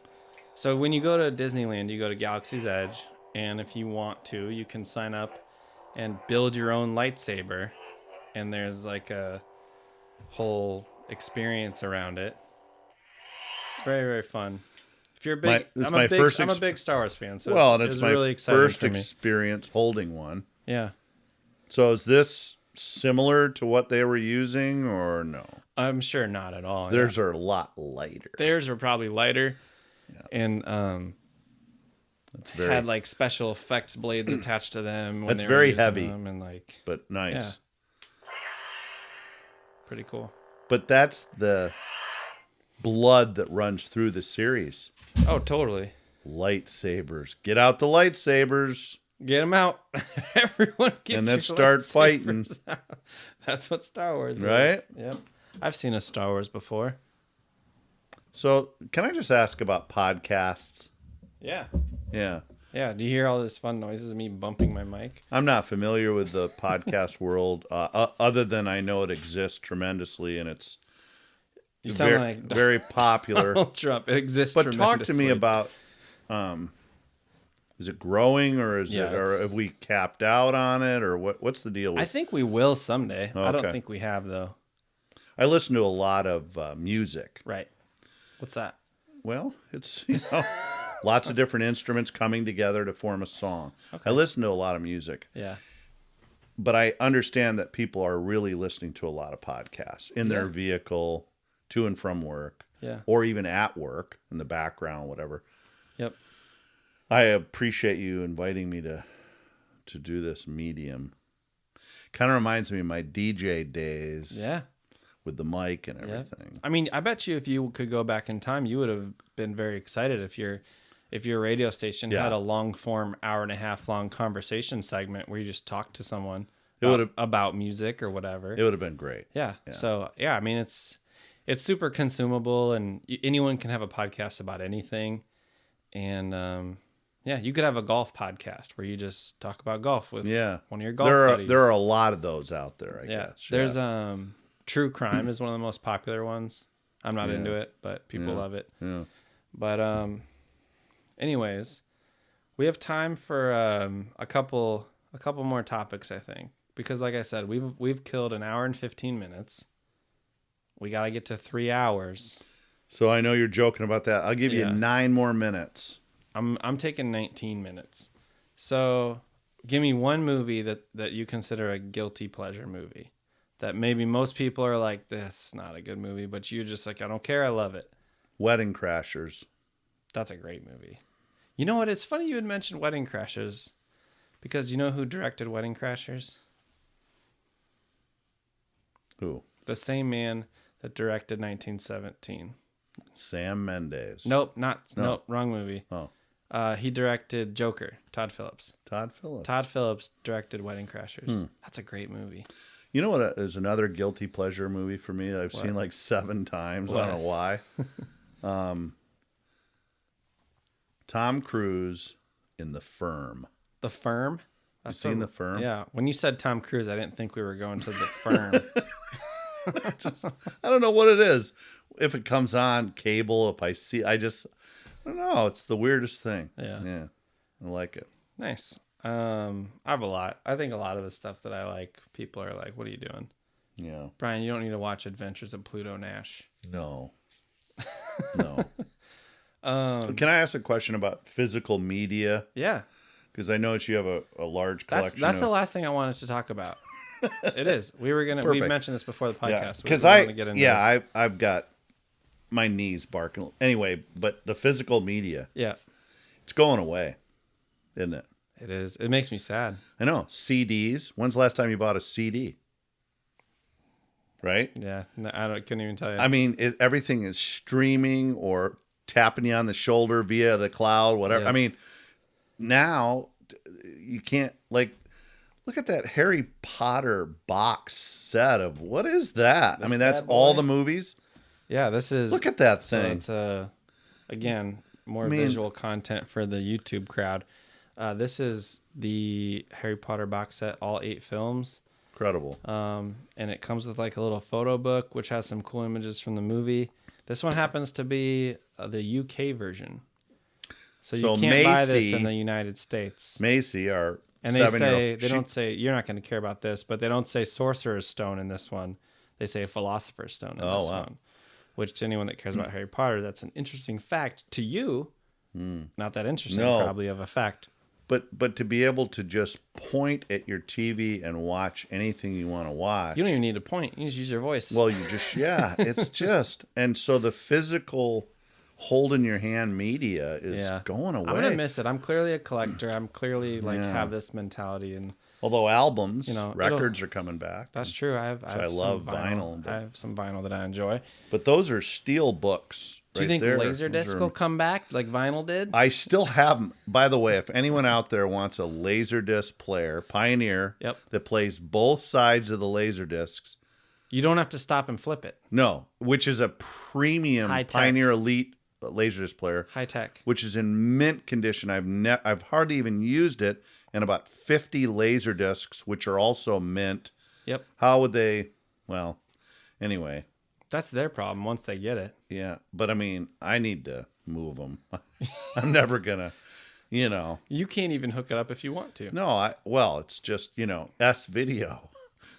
So when you go to Disneyland, you go to Galaxy's Edge, and if you want to, you can sign up and build your own lightsaber, and there's like a whole experience around it. It's very, very fun. If you're a big, I'm a big Star Wars fan, so And it's it's my really exciting first for me. experience holding one. Yeah, So is this similar to what they were using or no? I'm sure not at all. Theirs are a lot lighter. Theirs were probably lighter, and It's very, had like special effects blades attached to them. When It's they very were using heavy. them and like but nice. yeah, pretty cool. But that's the blood that runs through the series. Oh, totally. Lightsabers. Get out the lightsabers. Get them out. Everyone get And your then start fighting. lightsabers out. That's what Star Wars is. Right? Yep. I've seen a Star Wars before. So, can I just ask about podcasts? Yeah. Yeah. Yeah. Do you hear all this fun noises of me bumping my mic? I'm not familiar with the podcast world, other than I know it exists tremendously and it's You sound very, like very popular. Donald Trump. It exists But talk to me tremendously. about, is it growing or or have we capped out on it or what's the deal with I think we will someday. I don't Okay. think we have, though. I listen to a lot of music. Right. What's that? Well, it's, lots of different instruments coming together to form a song. I listen to a lot of music, Yeah. but I understand that people are really listening to a lot of podcasts in their vehicle, to and from work, Yeah. or even at work in the background, whatever. Yep. I appreciate you inviting me to do this medium. Kind of reminds me of my DJ days Yeah. with the mic and Yeah. everything. I mean, I bet you if you could go back in time, you would have been very excited if if your radio station Yeah. had a long form, hour and a half long conversation segment where you just talk to someone It would've- about music or whatever. It would have been great. Yeah. So yeah, I mean it's super consumable, and anyone can have a podcast about anything. And yeah, you could have a golf podcast where you just talk about golf with one of your golf buddies. There are a lot of those out there, I guess. There's true crime is one of the most popular ones. I'm not into it, but people love it. Yeah. But anyways, we have time for a couple more topics, I think, because like I said, we've killed an hour and 15 minutes. We got to get to 3 hours. So I know you're joking about that. I'll give you 9 more minutes. I'm taking 19 minutes. So give me one movie that you consider a guilty pleasure movie that maybe most people are like, that's not a good movie, but you're just like, I don't care, I love it. Wedding Crashers. That's a great movie. You know what? It's funny you had mentioned Wedding Crashers, because you know who directed Wedding Crashers? Who? The same man that directed 1917. Sam Mendes. Nope, wrong movie. Oh. He directed Joker, Todd Phillips. Todd Phillips. Todd Phillips directed Wedding Crashers. That's a great movie. You know what is another guilty pleasure movie for me that I've seen like 7 times? What? I don't know why. Tom Cruise in The Firm. The Firm? You seen The Firm? Yeah. When you said Tom Cruise, I didn't think we were going to The Firm. I don't know what it is. If it comes on cable, if I see, I don't know. It's the weirdest thing. Yeah. I like it. Nice. I have a lot. I think a lot of the stuff that I like, people are like, what are you doing? Yeah. Brian, you don't need to watch Adventures of Pluto Nash. No. Can I ask a question about physical media? Yeah. Because I noticed you have a large collection. That's the last thing I wanted to talk about. It is. We mentioned this before the podcast. Because I've got my knees barking. Anyway, but the physical media. Yeah. It's going away, isn't it? It is. It makes me sad. I know. CDs. When's the last time you bought a CD? Right? Yeah. No, couldn't even tell you. I mean, everything is streaming or tapping you on the shoulder via the cloud, whatever. Yeah. I mean, now you can't, like, look at that Harry Potter box set of, what is that? I mean, that's all the movies. Yeah, this is. Look at that thing. So it's again, more visual content for the YouTube crowd. This is the Harry Potter box set, all 8 films. Incredible. And it comes with like a little photo book, which has some cool images from the movie. This one happens to be the UK version. So you can't buy this in the United States. Macy, our and they don't say, you're not going to care about this, but they don't say Sorcerer's Stone in this one. They say Philosopher's Stone in this one. Which to anyone that cares about Harry Potter, that's an interesting fact. To you, not that interesting, probably, of a fact. But to be able to just point at your TV and watch anything you want to watch. You don't even need to point. You just use your voice. Well, you just, it's just. And so the physical hold in your hand media is going away. I'm going to miss it. I'm clearly a collector. I'm clearly have this mentality. And although albums, records are coming back. That's true. I love vinyl. I have some vinyl that I enjoy. But those are steel books. Do you think Laserdisc will come back like vinyl did? I still have them. By the way, if anyone out there wants a Laserdisc player, Pioneer, that plays both sides of the Laserdiscs. You don't have to stop and flip it. No, which is a premium Pioneer Elite Laserdisc player. High tech. Which is in mint condition. I've hardly even used it, and about 50 Laserdiscs, which are also mint. Yep. How would they, well, anyway. That's their problem once they get it. Yeah, but I mean, I need to move them. I'm never gonna, You can't even hook it up if you want to. No, it's just, S video.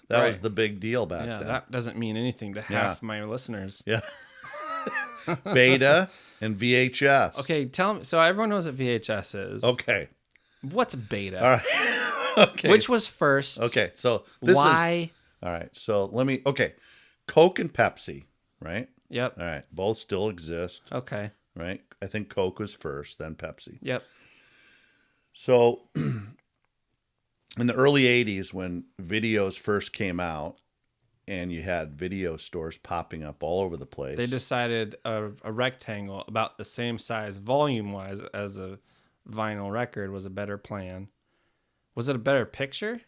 That was the big deal back then. That doesn't mean anything to half my listeners. Yeah. Beta and VHS. Okay, tell me. So everyone knows what VHS is. Okay. What's beta? All right. Okay. Which was first? Okay, so why? All right, so Coke and Pepsi, right? Yep. All right. Both still exist. Okay. Right? I think Coke was first, then Pepsi. Yep. So in the early 80s, when videos first came out, and you had video stores popping up all over the place. They decided a rectangle about the same size volume-wise as a vinyl record was a better plan. Was it a better picture?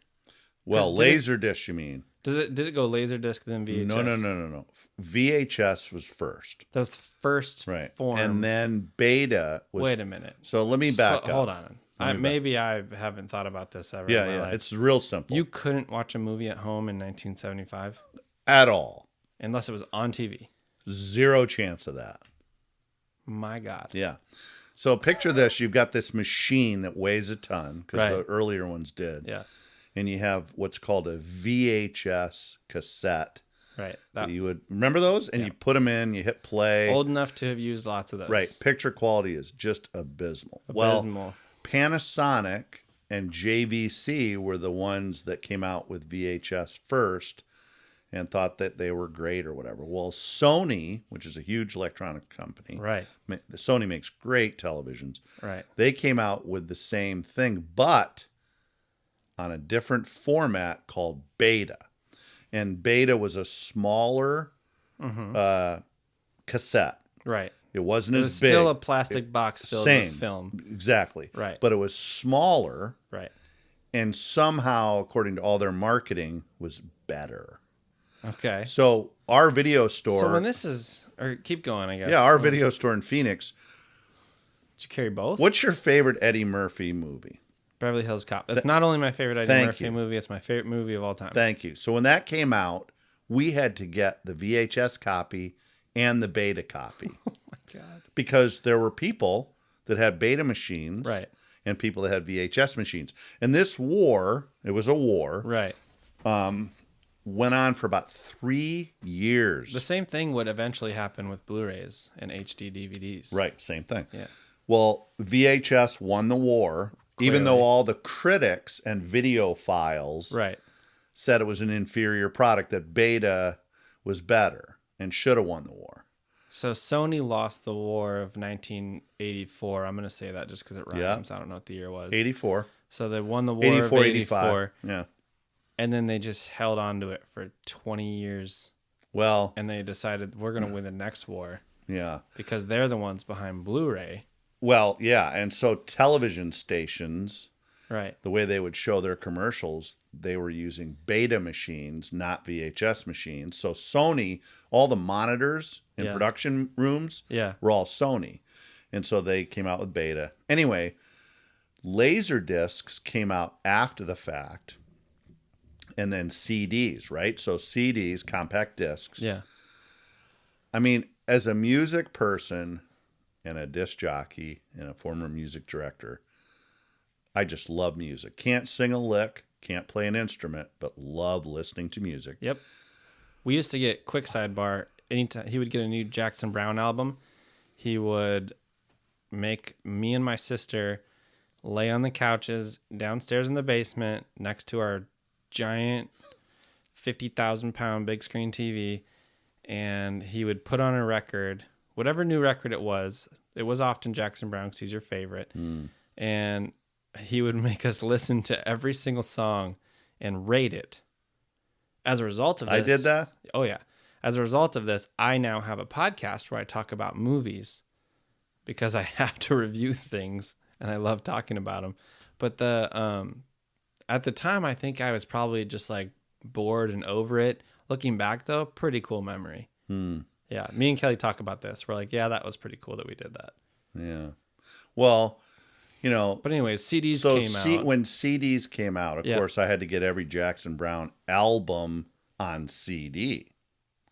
Well, Laserdisc, you mean? Did it go Laserdisc then VHS? No. VHS was first. That was the first form. And then Beta was... Wait a minute. So let me back up. Hold on. Maybe I haven't thought about this ever in my life. It's real simple. You couldn't watch a movie at home in 1975? At all. Unless it was on TV. Zero chance of that. My God. Yeah. So picture this. You've got this machine that weighs a ton, because the earlier ones did. Yeah. And you have what's called a VHS cassette. Right. That you would remember those, and you put them in, you hit play. Old enough to have used lots of those. Right. Picture quality is just abysmal. Well, Panasonic and JVC were the ones that came out with VHS first and thought that they were great or whatever. Well, Sony, which is a huge electronic company, right? Sony makes great televisions. Right. They came out with the same thing, but on a different format called Beta. And Beta was a smaller cassette. Right. It wasn't as big. Still a plastic box filled with film. Exactly. Right. But it was smaller. Right. And somehow, according to all their marketing, was better. Okay. So our video store... So when this is... Or keep going, I guess. Yeah, our video store in Phoenix. Did you carry both? What's your favorite Eddie Murphy movie? Beverly Hills Cop. That's not only my favorite Eddie Murphy movie, it's my favorite movie of all time. Thank you. So when that came out, we had to get the VHS copy and the Beta copy. Oh my God. Because there were people that had Beta machines. Right. And people that had VHS machines. And this war, it was a war. Right. Went on for about 3 years. The same thing would eventually happen with Blu-rays and HD DVDs. Right. Same thing. Yeah. Well, VHS won the war. Clearly. Even though all the critics and videophiles said it was an inferior product, that Beta was better and should have won the war. So Sony lost the war of 1984. I'm going to say that just because it rhymes. I don't know what the year was. 84. So they won the war 84, of 85. Yeah. And then they just held on to it for 20 years. Well. And they decided we're going to win the next war. Yeah. Because they're the ones behind Blu-ray. Well, yeah, and so television stations, right, the way they would show their commercials, they were using Beta machines, not VHS machines. So Sony, all the monitors in production rooms were all Sony. And so they came out with Beta. Anyway, Laserdiscs came out after the fact, and then CDs, right? So CDs, compact discs. Yeah. I mean, as a music person... and a disc jockey and a former music director, I just love music. Can't sing a lick, can't play an instrument, but love listening to music. Yep. We used to get, quick sidebar, anytime he would get a new Jackson Browne album, he would make me and my sister lay on the couches downstairs in the basement next to our giant 50,000-pound big screen TV, and he would put on a record, whatever new record it was often Jackson Browne because he's your favorite. And he would make us listen to every single song and rate it. As a result of this... I did that? Oh, yeah. As a result of this, I now have a podcast where I talk about movies because I have to review things and I love talking about them. But at the time, I think I was probably just like bored and over it. Looking back, though, pretty cool memory. Yeah, me and Kelly talk about this. We're like, yeah, that was pretty cool that we did that. Yeah. Well, you know. But anyways, CDs came out. When CDs came out, of course, I had to get every Jackson Browne album on CD.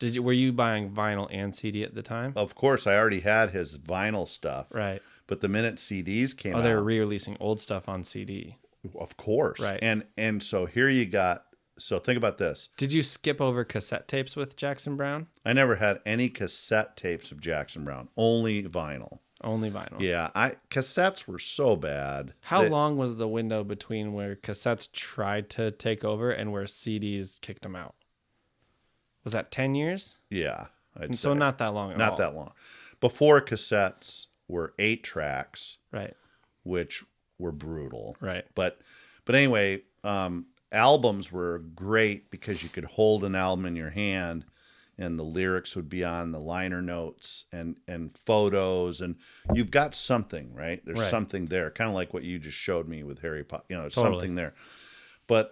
Were you buying vinyl and CD at the time? Of course, I already had his vinyl stuff. Right. But the minute CDs came out. They were re-releasing old stuff on CD. Of course. Right. And so here you got. So think about this. Did you skip over cassette tapes with Jackson Browne? I never had any cassette tapes of Jackson Browne. Only vinyl. Only vinyl. Yeah, cassettes were so bad. How long was the window between where cassettes tried to take over and where CDs kicked them out? Was that 10 years? Yeah, I'd so say. not that long at all. Not that long. Before cassettes were 8 tracks, right, which were brutal. Right. But anyway, albums were great because you could hold an album in your hand and the lyrics would be on the liner notes and photos, and you've got something, right? There's Right. something there, kind of like what you just showed me with Harry Potter. There's Totally. something there. But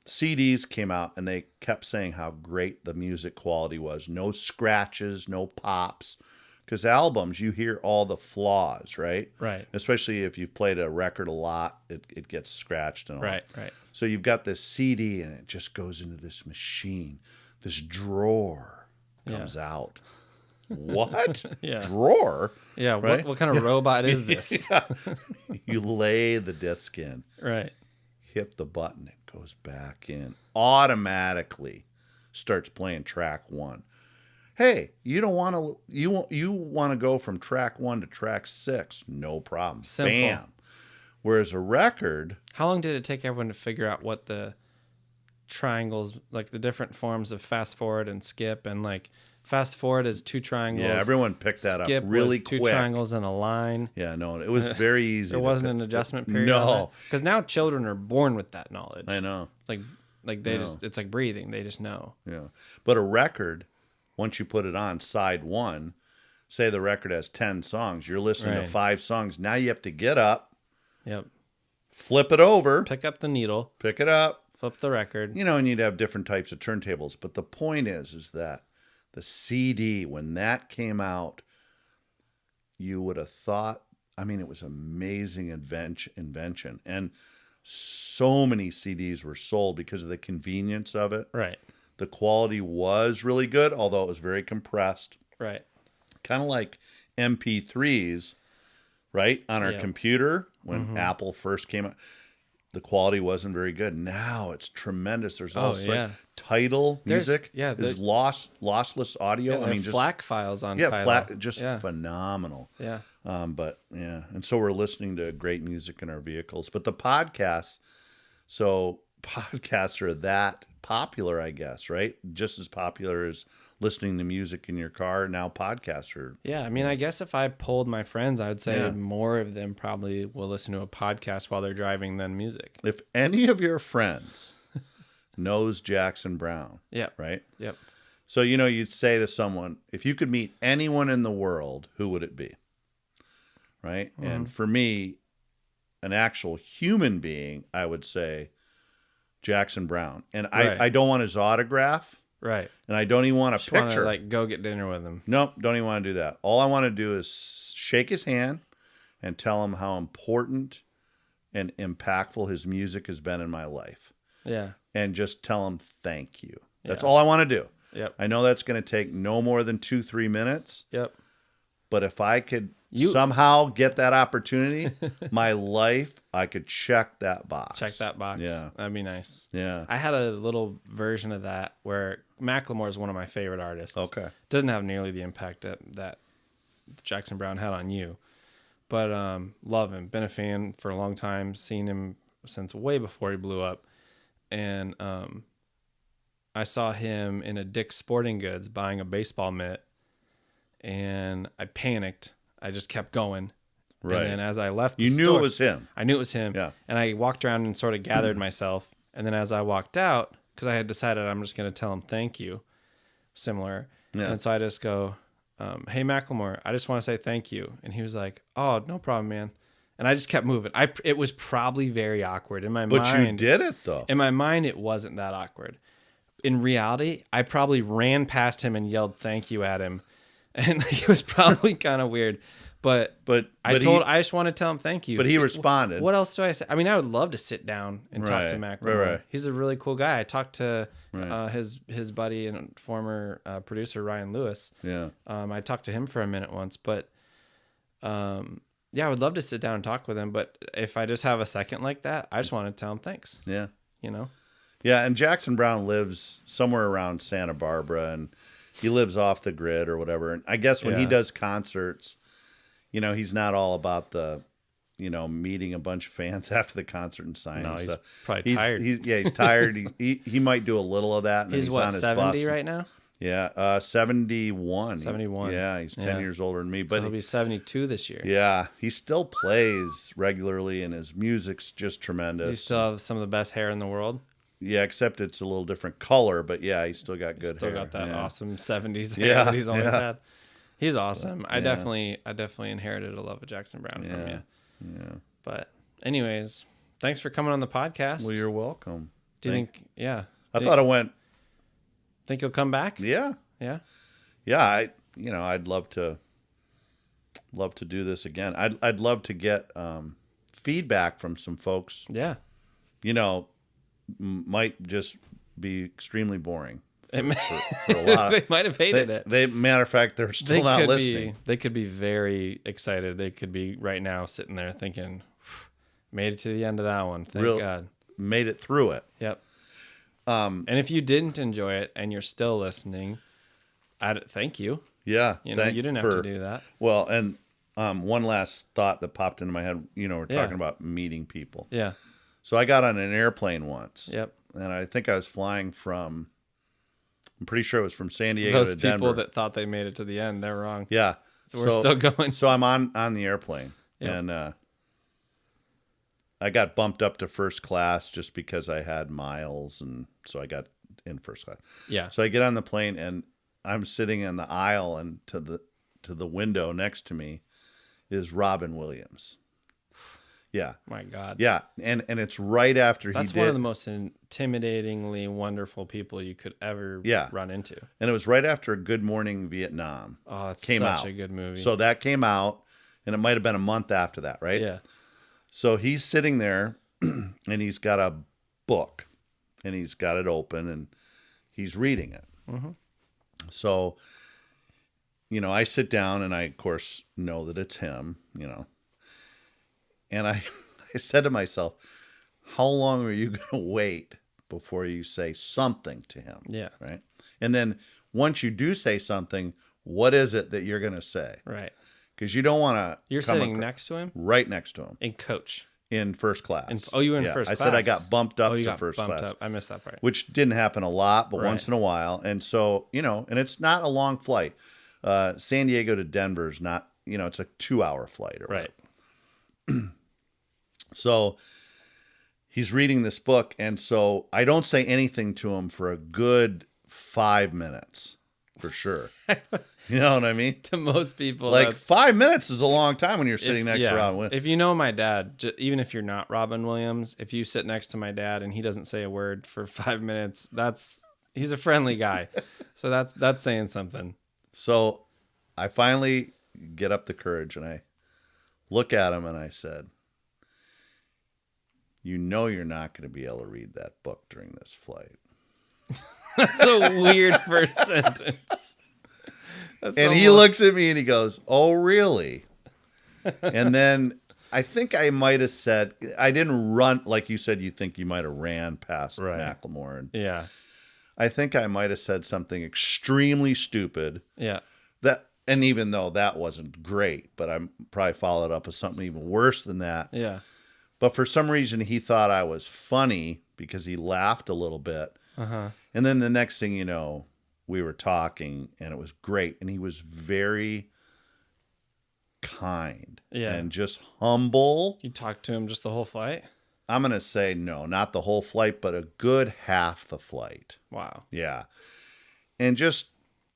CDs came out and they kept saying how great the music quality was. No scratches, no pops. Because albums, you hear all the flaws, right? Right. Especially if you've played a record a lot, it gets scratched and all. Right. So you've got this CD and it just goes into this machine. This drawer comes out. What? Yeah. Drawer? Yeah. Right? What kind of robot is this? Yeah. You lay the disc in, Right. hit the button, it goes back in. Automatically starts playing track 1. Hey, you don't want to you want to go from track 1 to track 6, no problem. Simple. Bam. Whereas a record, How long did it take everyone to figure out what the triangles, like the different forms of fast forward and skip, and like fast forward is 2 triangles. yeah, everyone picked that skip up really was 2 quick. triangles and a line. Yeah, no, it was very easy. There to wasn't pick. an adjustment period. No. Because now children are born with that knowledge. I know. Like they No. just, it's like breathing. They just know. Yeah. But a record, once you put it on side 1, say the record has 10 songs, you're listening Right. to 5 songs. Now you have to get up, Yep. flip it over, Pick up the needle, pick it up, flip the record. and you'd have different types of turntables. But the point is that the CD, when that came out, you would have thought, it was amazing invention. And so many CDs were sold because of the convenience of it. Right. The quality was really good, although it was very compressed. Right. Kind of like MP3s, right? On our Yeah. computer, when Apple first came out, the quality wasn't very good. Now it's tremendous. There's also yeah. Tidal There's- music. yeah, is lossless audio. Yeah, just FLAC files on yeah, Tidal. just yeah. phenomenal. Yeah. But yeah, and so we're listening to great music in our vehicles. But the podcasts, so podcasts are that popular, I guess, right? Just as popular as listening to music in your car. Now podcasts are. Yeah, I guess if I polled my friends, I would say Yeah. more of them probably will listen to a podcast while they're driving than music. If any of your friends knows Jackson Brown, Yep. right? Yep. So, you'd say to someone, if you could meet anyone in the world, who would it be? Right? And for me, an actual human being, I would say Jackson Brown. And Right. I don't want his autograph, Right. and I don't even want a Just want picture. to go get dinner with them. Nope, don't even want to do that. All I want to do is shake his hand and tell him how important and impactful his music has been in my life. Yeah. And just tell him thank you. That's Yeah. all I want to do. Yep. I know that's going to take no more than 2-3 minutes, Yep. but if I could somehow get that opportunity, my life, I could check that box. Check that box. Yeah. That'd be nice. Yeah. I had a little version of that where Macklemore is one of my favorite artists. Okay. Doesn't have nearly the impact that Jackson Brown had on you. But love him. Been a fan for a long time. Seen him since way before he blew up. And I saw him in a Dick's Sporting Goods buying a baseball mitt. And I panicked. I just kept going. Right. And then as I left the You knew store, it was him. I knew it was him. Yeah. And I walked around and sort of gathered myself. And then as I walked out, because I had decided I'm just going to tell him thank you, similar. Yeah. And so I just go, hey, Macklemore, I just want to say thank you. And he was like, oh, no problem, man. And I just kept moving. It was probably very awkward in my But mind. you did it, though. In my mind, it wasn't that awkward. In reality, I probably ran past him and yelled thank you at him. And it was probably kind of weird. But I just want to tell him thank you. But he responded. What else do I say? I would love to sit down and talk to Right, Macklemore. right. He's a really cool guy. I talked to Right. his buddy and former producer Ryan Lewis. Yeah. I talked to him for a minute once, but I would love to sit down and talk with him. But if I just have a second like that, I just want to tell him thanks. Yeah. Yeah, and Jackson Brown lives somewhere around Santa Barbara, and he lives off the grid or whatever. And I guess when he Yeah. does concerts, he's not all about the, meeting a bunch of fans after the concert and signing No, he's stuff. probably tired. He's tired. he might do a little of that. And then he's he's what, on his 70 bus. right now? Yeah, 71. 71. Yeah, he's 10 Yeah. years older than me. But But he'll be 72 this year. yeah, he still plays regularly, and his music's just tremendous. He still have some of the best hair in the world. Yeah, except it's a little different color, but yeah, he's still got good Still hair. got that Yeah. awesome 70s hair Yeah, that he's always yeah. had. He's awesome. I yeah. definitely inherited a love of Jackson Brown from Yeah. you. Yeah. But anyways, thanks for coming on the podcast. Well, you're welcome. Do you think? Yeah. I thought it went. Think you'll come back? Yeah. Yeah. Yeah. I'd love to do this again. I'd love to get feedback from some folks. Yeah. Might just be extremely boring. It may, For a lot. they might have hated it. Matter of fact, they're still not listening. They could be very excited. They could be right now sitting there thinking, made it to the end of that one. Thank God. Made it through it. Yep. And if you didn't enjoy it and you're still listening, thank you. Yeah. You didn't have to do that. Well, and one last thought that popped into my head. We're Yeah. talking about meeting people. Yeah. So I got on an airplane once. Yep. And I think I was flying from. I'm pretty sure it was from San Diego Those to people Denver. that thought they made it to the end, they're wrong. Yeah. So we're still going. So I'm on the airplane, Yep. and I got bumped up to first class just because I had miles, and so I got in first class. Yeah. So I get on the plane, and I'm sitting in the aisle, and to the window next to me is Robin Williams. Yeah. My God. Yeah, and it's right after That's he did. one of the most intimidatingly wonderful people you could ever run into. And it was right after Good Morning Vietnam. Oh, it's came such out. a good movie. So that came out, and it might have been a month after that, right? yeah. So he's sitting there, and he's got a book, and he's got it open, and he's reading it. Mm-hmm. So, I sit down, and I, of course, know that it's him, And I said to myself, how long are you going to wait before you say something to him? Yeah. Right. And then once you do say something, what is it that you're going to say? Right. Because you don't want to. You're sitting next to him? Right next to him. In coach. In first class. You were in Yeah, first I class? said I got bumped up you to got first bumped class. up. I missed that part. Which didn't happen a lot, but Right. once in a while. And so, and it's not a long flight. San Diego to Denver is not, it's a 2-hour flight. Or Right. whatever. So he's reading this book. And so I don't say anything to him for a good 5 minutes for sure. You know what I mean? To most people, Like that's, 5 minutes is a long time when you're sitting next to Robin Williams. If you know my dad, even if you're not Robin Williams, if you sit next to my dad and he doesn't say a word for 5 minutes, he's a friendly guy. So that's saying something. So I finally get up the courage and I look at him and I said, you're not going to be able to read that book during this flight. That's a weird first sentence. And he looks at me and he goes, oh, really? And then I think I might have said, I didn't run, like you said, you think you might have ran past Right. Macklemore. And Yeah. I think I might have said something extremely stupid. Yeah. And even though that wasn't great, but I probably followed up with something even worse than that. Yeah. But for some reason, he thought I was funny because he laughed a little bit. Uh-huh. And then the next thing you know, we were talking and it was great. And he was very kind and just humble. You talked to him just the whole flight? I'm going to say no, not the whole flight, but a good half the flight. Wow. Yeah. And just,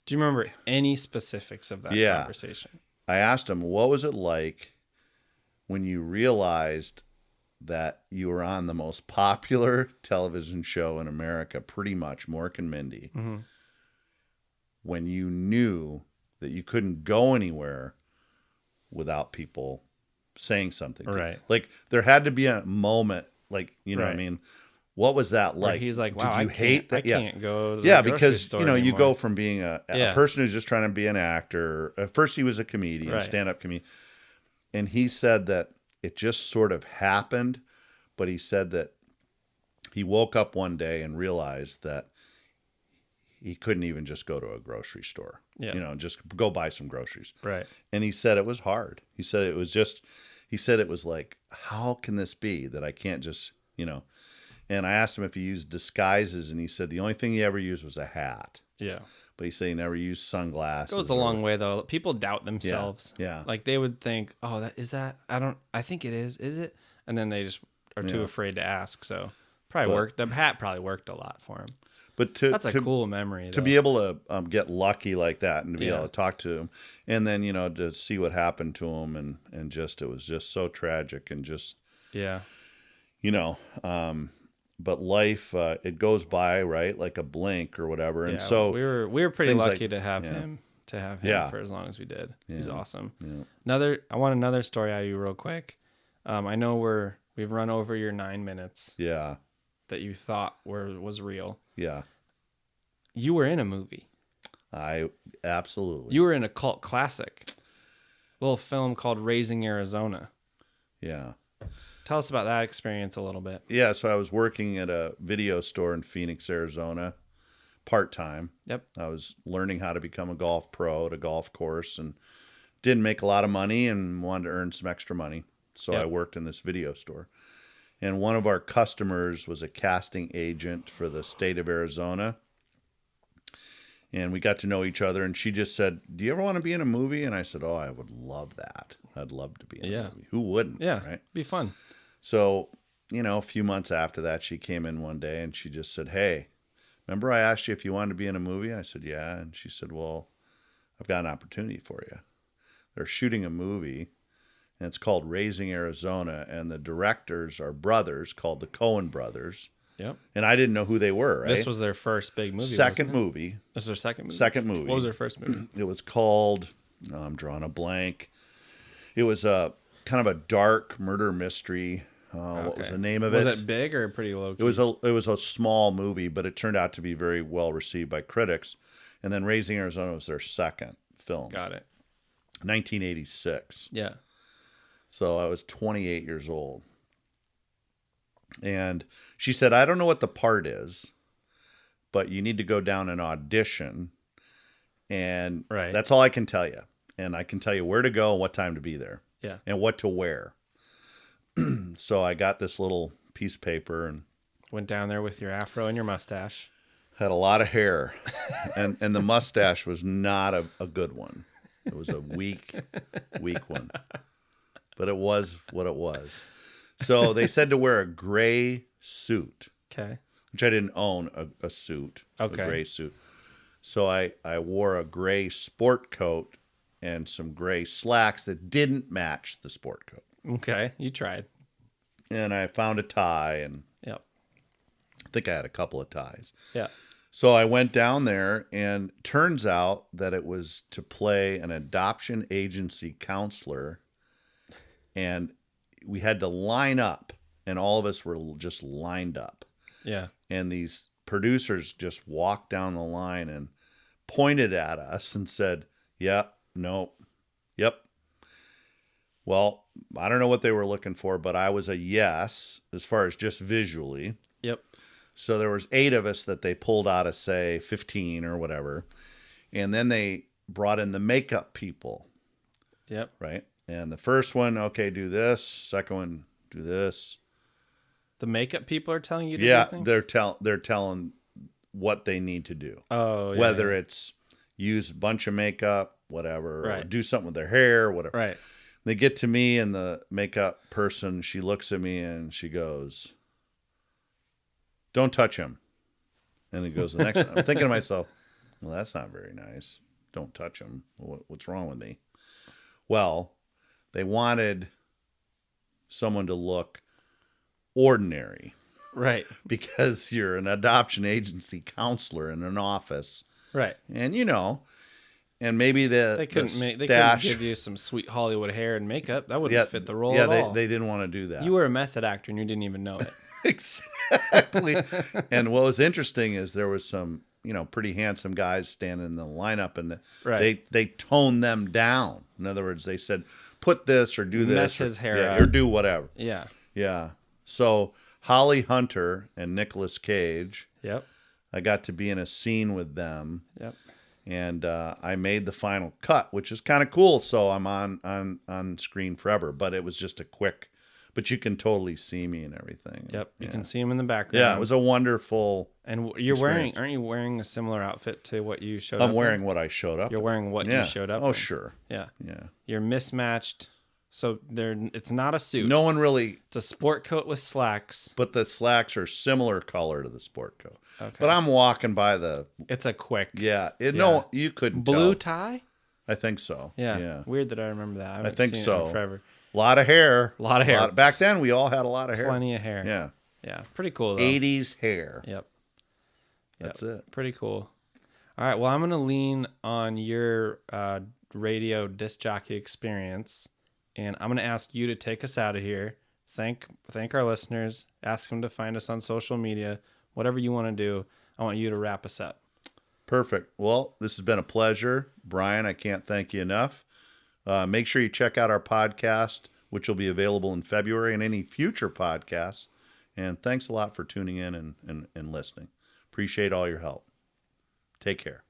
Do you remember any specifics of that conversation? I asked him, what was it like when you realized that you were on the most popular television show in America, pretty much, Mork and Mindy, Mm-hmm. when you knew that you couldn't go anywhere without people saying something to you? Right. Like, there had to be a moment, like, you know what I Right. mean? What was that Where like? he's like, wow, Did you hate that? I can't go to the Yeah, grocery because, store you anymore. go from being a Yeah. person who's just trying to be an actor. At first, he was a comedian, Right. stand-up comedian. And he said that it just sort of happened, but he said that he woke up one day and realized that he couldn't even just go to a grocery store. Yeah. Just go buy some groceries. Right. And he said it was hard. He said it was like, how can this be that I can't just, And I asked him if he used disguises, and he said the only thing he ever used was a hat. Yeah. But he said he never used sunglasses. Goes a long way though. People doubt themselves. Yeah. Like they would think, "Oh, I think it is. Is it?" And then they just are too Yeah. afraid to ask. So Probably worked. The hat probably worked a lot for him. But That's a cool memory. to be able to get lucky like that and to be able to talk to him, and then to see what happened to him, and just it was just so tragic, and just but life it goes by, right, like a blink or whatever. And so we were pretty lucky like, to have him for as long as we did. He's awesome. I want another story out of you real quick. I know we've run over your 9 minutes that you thought was real. You were in a movie. Absolutely. You were in a cult classic, little film called Raising Arizona. Tell us about that experience a little bit. So I was working at a video store in Phoenix, Arizona, part-time. I was learning how to become a golf pro at a golf course, and didn't make a lot of money and wanted to earn some extra money. So I worked in this video store. And one of our customers was a casting agent for the state of Arizona. And we got to know each other, and she just said, "Do you ever want to be in a movie?" And I said, "Oh, I would love that. I'd love to be in a movie. Who wouldn't?" Right? Be fun. So, a few months after that, she came in one day and she just said, "Hey, remember I asked you if you wanted to be in a movie?" I said, "Yeah." And she said, "Well, I've got an opportunity for you. They're shooting a movie, and it's called Raising Arizona, and the directors are brothers called the Coen brothers." And I didn't know who they were, right? This was their first big movie. Second movie. This was their second movie? Second movie. What was their first movie? It was called, I'm drawing a blank. It was a kind of a dark murder mystery. What was the name of it? Was it big or pretty low key? It was a small movie, but it turned out to be very well received by critics. And then Raising Arizona was their second film. Got it. 1986. Yeah. So I was 28 years old. And she said, "I don't know what the part is, but you need to go down and audition. And that's all I can tell you. And I can tell you where to go and what time to be there. And what to wear." So I got this little piece of paper and went down there with your afro and your mustache. Had a lot of hair. and the mustache was not a good one. It was a weak one. But it was what it was. So they said to wear a gray suit. Okay. Which I didn't own a suit. Okay. A gray suit. So I wore a gray sport coat and some gray slacks that didn't match the sport coat. Okay. You tried. And I found a tie, and I think I had a couple of ties. Yeah. So I went down there, and turns out that it was to play an adoption agency counselor, and we had to line up, and all of us were just lined up. Yeah. And these producers just walked down the line and pointed at us and said, "Yep, no, yep." Well, I don't know what they were looking for, but I was a yes as far as just visually. Yep. So there was 8 of us that they pulled out of, say, 15 or whatever. And then they brought in the makeup people. Yep. Right? And the first one, okay, do this. Second one, do this. The makeup people are telling you to do things? They're telling what they need to do. Oh, yeah. Whether it's use a bunch of makeup, whatever, or Right. do something with their hair, whatever. Right. They get to me, and the makeup person, she looks at me and she goes, "Don't touch him." And it goes the next one. I'm thinking to myself, well, that's not very nice. Don't touch him. What's wrong with me? Well, they wanted someone to look ordinary. Right. Because you're an adoption agency counselor in an office. Right. And, and maybe they couldn't give you some sweet Hollywood hair and makeup. That wouldn't fit the role at all. They didn't want to do that. You were a method actor and you didn't even know it. Exactly. And what was interesting is there was some, pretty handsome guys standing in the lineup, and they toned them down. In other words, they said, put this or do this. Mess his hair up. Or do whatever. Yeah. Yeah. So Holly Hunter and Nicolas Cage. Yep. I got to be in a scene with them. Yep. And I made the final cut, which is kind of cool. So I'm on screen forever. But it was just a quick. But you can totally see me and everything. Yep. You can see him in the background. Yeah, it was a wonderful. And aren't you wearing a similar outfit to what you showed up I'm wearing what I showed up. You're wearing what you showed up Oh, in. sure. Yeah. Yeah. Your mismatched So it's not a suit. No one really, It's a sport coat with slacks. but the slacks are similar color to the sport coat. Okay. But I'm walking by the, It's a quick no, you couldn't blue tell. tie. I think so. Yeah. Weird that I remember that. I haven't think seen it so. in forever. A lot of hair. A lot of hair. Back then, we all had a lot of hair. Plenty of hair. Yeah. Yeah. Pretty cool though. 80s hair. Yep. That's it. Pretty cool. All right. Well, I'm gonna lean on your radio disc jockey experience, and I'm gonna ask you to take us out of here. Thank our listeners. Ask them to find us on social media. Whatever you want to do, I want you to wrap us up. Perfect. Well, this has been a pleasure. Brian, I can't thank you enough. Make sure you check out our podcast, which will be available in February, and any future podcasts. And thanks a lot for tuning in and listening. Appreciate all your help. Take care.